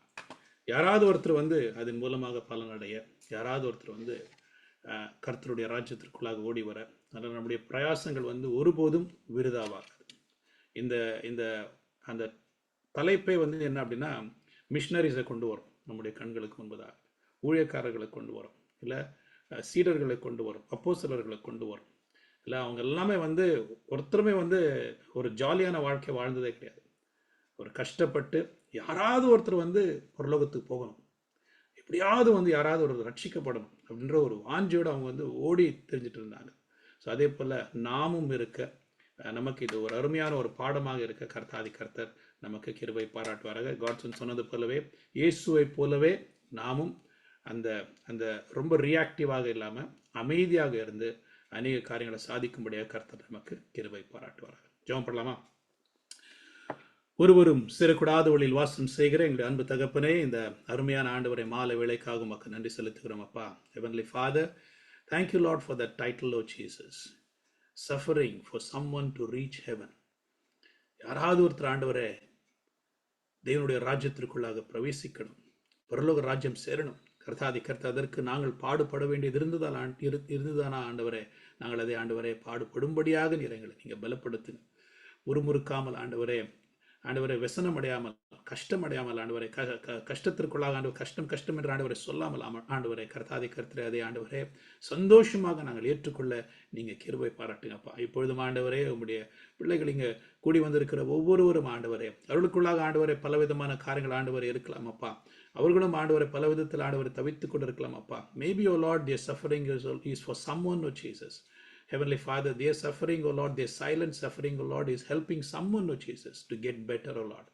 யாராவது ஒருத்தர் வந்து அதன் மூலமாக பலனடைய, யாராவது ஒருத்தர் வந்து கர்த்தருடைய ராஜ்யத்திற்குள்ளாக ஓடி வர, அதனால் நம்முடைய பிரயாசங்கள் வந்து ஒருபோதும் விருதாவாகாது. இந்த அந்த தலைப்பை வந்து என்ன அப்படின்னா, மிஷனரிஸை கொண்டு வரும் நம்முடைய கண்களுக்கு முன்பதாக, ஊழியக்காரர்களை கொண்டு வரும், இல்லை சீடர்களை கொண்டு வரும், அப்போஸ்தலர்களை கொண்டு வரும். இல்லை அவங்க எல்லாமே வந்து ஒருத்தருமே வந்து ஒரு ஜாலியான வாழ்க்கை வாழ்ந்ததே கிடையாது. ஒரு கஷ்டப்பட்டு யாராவது ஒருத்தர் வந்து பரலோகத்துக்கு போகணும், எப்படியாவது வந்து யாராவது ஒரு ரட்சிக்கப்படணும் அப்படின்ற ஒரு வாஞ்சையோடு அவங்க வந்து ஓடி தெரிஞ்சிட்டு இருந்தாங்க. ஸோ அதே போல் நாமும் இருக்க நமக்கு இது ஒரு அருமையான ஒரு பாடமாக இருக்க கர்த்தாதி கர்த்தர் நமக்கு கிருபை பாராட்டுவாராக. காட்சன் சொன்னது போலவே இயேசுவை போலவே நாமும் அந்த அந்த ரொம்ப ரியாக்டிவாக இல்லாமல் அமைதியாக இருந்து அநேக காரியங்களை சாதிக்கும்படியாக கர்த்தர் நமக்கு கிருபை பாராட்டுவாராக. ஜெபம் பண்ணலாமா? ஒருவரும் சிறக்கூடாத வழியில் வாசம் செய்கிற எங்களுடைய அன்பு தகப்பனே, இந்த அருமையான ஆண்டவரை மாலை வேளைக்காக உமக்கு நன்றி செலுத்துகிறோம் அப்பா. Heavenly Father, thank you Lord for that title of Jesus, suffering for someone to reach heaven. யாராவது ஒருத்தர் ஆண்டவரே தேவனுடைய ராஜ்யத்திற்குள்ளாக பிரவேசிக்கணும், பரலோக ராஜ்யம் சேரணும். கர்த்தாதி கர்த்தா, அதற்கு நாங்கள் பாடுபட வேண்டியது இருந்துதானா ஆண்டவரே? நாங்கள் அதை ஆண்டவரே பாடுபடும்படியாக எங்களை நீங்கள் பலப்படுத்துங்க. முறுமுறுக்காமல் ஆண்டவரே, व्यसனம் அடையாமல், கஷ்டம் அடையாமல் ஆண்டவரே, கஷ்டத்திற்குள்ளாக ஆண்டவர் கஷ்டம் என்று ஆண்டவரை சொல்லாமல் ஆண்டவரை கர்த்தாதி கர்த்தரை அதை ஆண்டவரே சந்தோஷமாக நாங்கள் ஏற்றுக்கொள்ள நீங்க கிருபை பாராட்டுங்கப்பா. இப்பொழுதும் ஆண்டவரே உங்களுடைய பிள்ளைகள் இங்க கூடி வந்திருக்கிற ஒவ்வொருவரும் ஆண்டவரே, அவர்களுக்குள்ளாக ஆண்டவரை பலவிதமான காரியங்கள் ஆண்டவரை இருக்கலாம் அப்பா. அவர்களும் ஆண்டவரை பல விதத்தில் ஆண்டவரை தவித்துக் கொண்டிருக்கலாம் அப்பா. Maybe oh Lord, their suffering is for someone, oh Jesus. Heavenly Father, their suffering, oh Lord, their silent suffering, oh Lord, is helping someone, oh Jesus, to get better, oh Lord.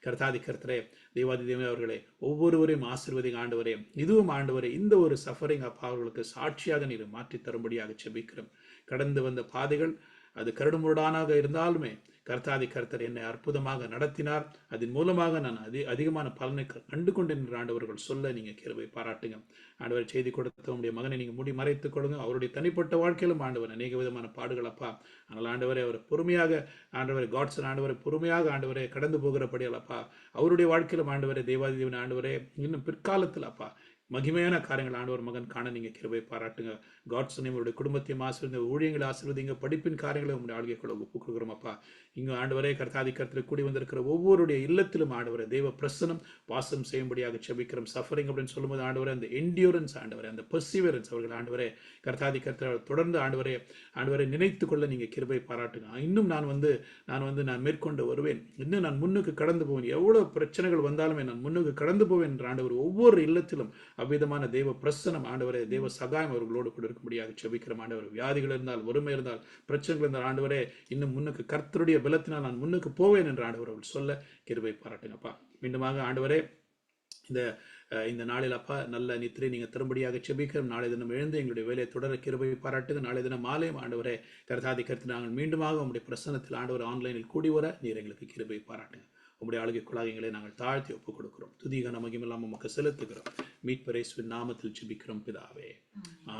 கர்த்தாதி கர்த்தரே, தேவாதி தேவனே அவர்களே ஒவ்வொருவரையும் ஆசீர்வதிங்க ஆண்டவரே. இதுவும் ஆண்டவரே இந்த ஒரு சஃபரிங் அப்பா அவர்களுக்கு சாட்சியாக நீர் மாற்றி தரும்படியாக செபிக்கிறோம். கடந்து வந்த பாதைகள் அது கரடுமுரடானாக இருந்தாலுமே கர்த்தாதி கர்த்தர் என்னை அற்புதமாக நடத்தினார், அதன் மூலமாக நான் அதிகமான பலனை கண்டு கொண்டேன் என்று ஆண்டவர்கள் சொல்ல நீங்க கிருபை பாராட்டுங்க ஆண்டவர். செய்தி கொடுத்த உங்களுடைய மகனை நீங்க மூடி மறைத்துக் கொள்ளுங்க. அவருடைய தனிப்பட்ட வாழ்க்கையிலும் ஆண்டவர் அநேக விதமான பாடுகள் அப்பா. ஆனால் ஆண்டவரே அவர் பொறுமையாக ஆண்டவரை காட்சன் ஆண்டவரை பொறுமையாக ஆண்டவரை கடந்து போகிறபடியால் அப்பா, அவருடைய வாழ்க்கையிலும் ஆண்டவரை தேவாதி தேவன் ஆண்டவரே இன்னும் பிற்காலத்தில் அப்பா மகிமையான காரியங்கள் ஆண்டவர் மகன் காண நீங்க கிருபை பாராட்டுங்க. காட்சன் உங்களுடைய குடும்பத்தையும் ஆசீர்வதிங்க, ஊழியங்களை ஆசீர்வதிங்க, படிப்பின் காரியங்களை உங்களுடைய ஆளுகைக்குள்ள ஒப்பு கொடுக்குறோம் அப்பா. இங்கு ஆண்டவரே கர்த்தாதி கர்த்தரை கூடி வந்திருக்கிற ஒவ்வொருடைய இல்லத்திலும் ஆண்டவரை தேவ பிரசனம் வாசம் செய்யும்படியாக செபிக்கிறோம். சஃபரிங் அப்படின்னு சொல்லும்போது ஆண்டவரே அந்த என்டியூரன்ஸ் ஆண்டவரே, அந்த பெர்சிவரன்ஸ் அவர்கள் ஆண்டவரே கர்த்தாதி கர்த்தரை தொடர்ந்து ஆண்டவரை நினைத்து கொள்ள நீங்க கிருபை பாராட்டுங்க. இன்னும் நான் மேற்கொண்டு வருவேன், இன்னும் நான் முன்னுக்கு கடந்து போவேன், எவ்வளவு பிரச்சனைகள் வந்தாலுமே நான் முன்னுக்கு கடந்து போவேன் என்று ஆண்டவர் ஒவ்வொரு இல்லத்திலும் அவ்விதமான தேவ பிரசனம் ஆண்டவரே தேவ சகாயம் அவர்களோடு கூட இருக்கும்படியாக செபிக்கிறோம் ஆண்டவர். வியாதிகள் இருந்தால், வறுமை இருந்தால், பிரச்சனைகள் இருந்தால் ஆண்டவரே இன்னும் முன்னுக்கு கர்த்தருடைய பலத்தினால் நான் முன்னுக்கு போவேன் என்று ஆண்டவர் அவர்கள் சொல்ல கிருபை பாராட்டுங்கப்பா. மீண்டுமாக ஆண்டவரே இந்த நாளில் அப்பா நல்ல நித்திரை நீங்க தரும்படியாக செபிக்கிறோம். நாளை தினம் எழுந்து எங்களுடைய வேலையை தொடர கிருபை பாராட்டுங்க. நாளை தினம் மாலையும் ஆண்டவரே கர்த்தாதி கர்த்தர் நாங்கள் மீண்டுமாக உங்களுடைய பிரசனத்தில் ஆண்டவர் ஆன்லைனில் கூடி வர நீர் எங்களுக்கு கிருபை பாராட்டுங்க. உங்களுடைய ஆளுகைக்குள்ளாக எங்களை நாங்கள் தாழ்த்தி ஒப்புக் கொடுக்கிறோம். துதிக மகிமையெல்லாம் உமக்கு செலுத்துகிறோம். மீட்பர் இயேசுவின் நாமத்தில் ஜெபிக்கிறோம் பிதாவே,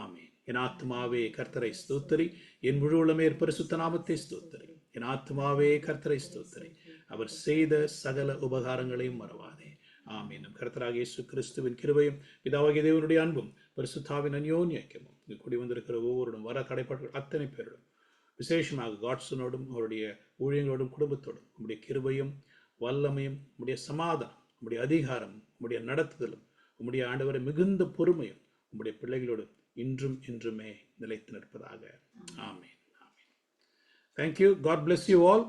ஆமென். என் ஆத்துமாவே கர்த்தரை ஸ்தோத்திரி, என் முழு உள்ளமே பரிசுத்த நாமத்தை ஸ்தோத்திரி. என் ஆத்துமாவே கர்த்தரை ஸ்தோத்திரி, அவர் செய்த சகல உபகாரங்களையும் மறவாதே. ஆமென். கர்த்தராகிய இயேசு கிறிஸ்துவின் கிருபையும் பிதாவாகிய தேவனுடைய அன்பும் பரிசுத்தாவின் அந்யோன்ய ஐக்கியமும் இங்கு கூடி வந்திருக்கிற ஒவ்வொருடும் வர தடைப்பட்ட அத்தனை பேரிடம், விசேஷமாக காட்சனோடும் அவருடைய ஊழியங்களோடும் குடும்பத்தோடும் உங்களுடைய கிருபையும் வல்லமையும் உம்முடைய சமாதானம், உம்முடைய அதிகாரம், உம்முடைய நடத்துதலும், உம்முடைய ஆண்டவரை மிகுந்த பொறுமையும் உம்முடைய பிள்ளைகளோடு இன்றும் என்றுமே நிலைத்து நிற்பதாக. ஆமென். Thank you. God bless you all.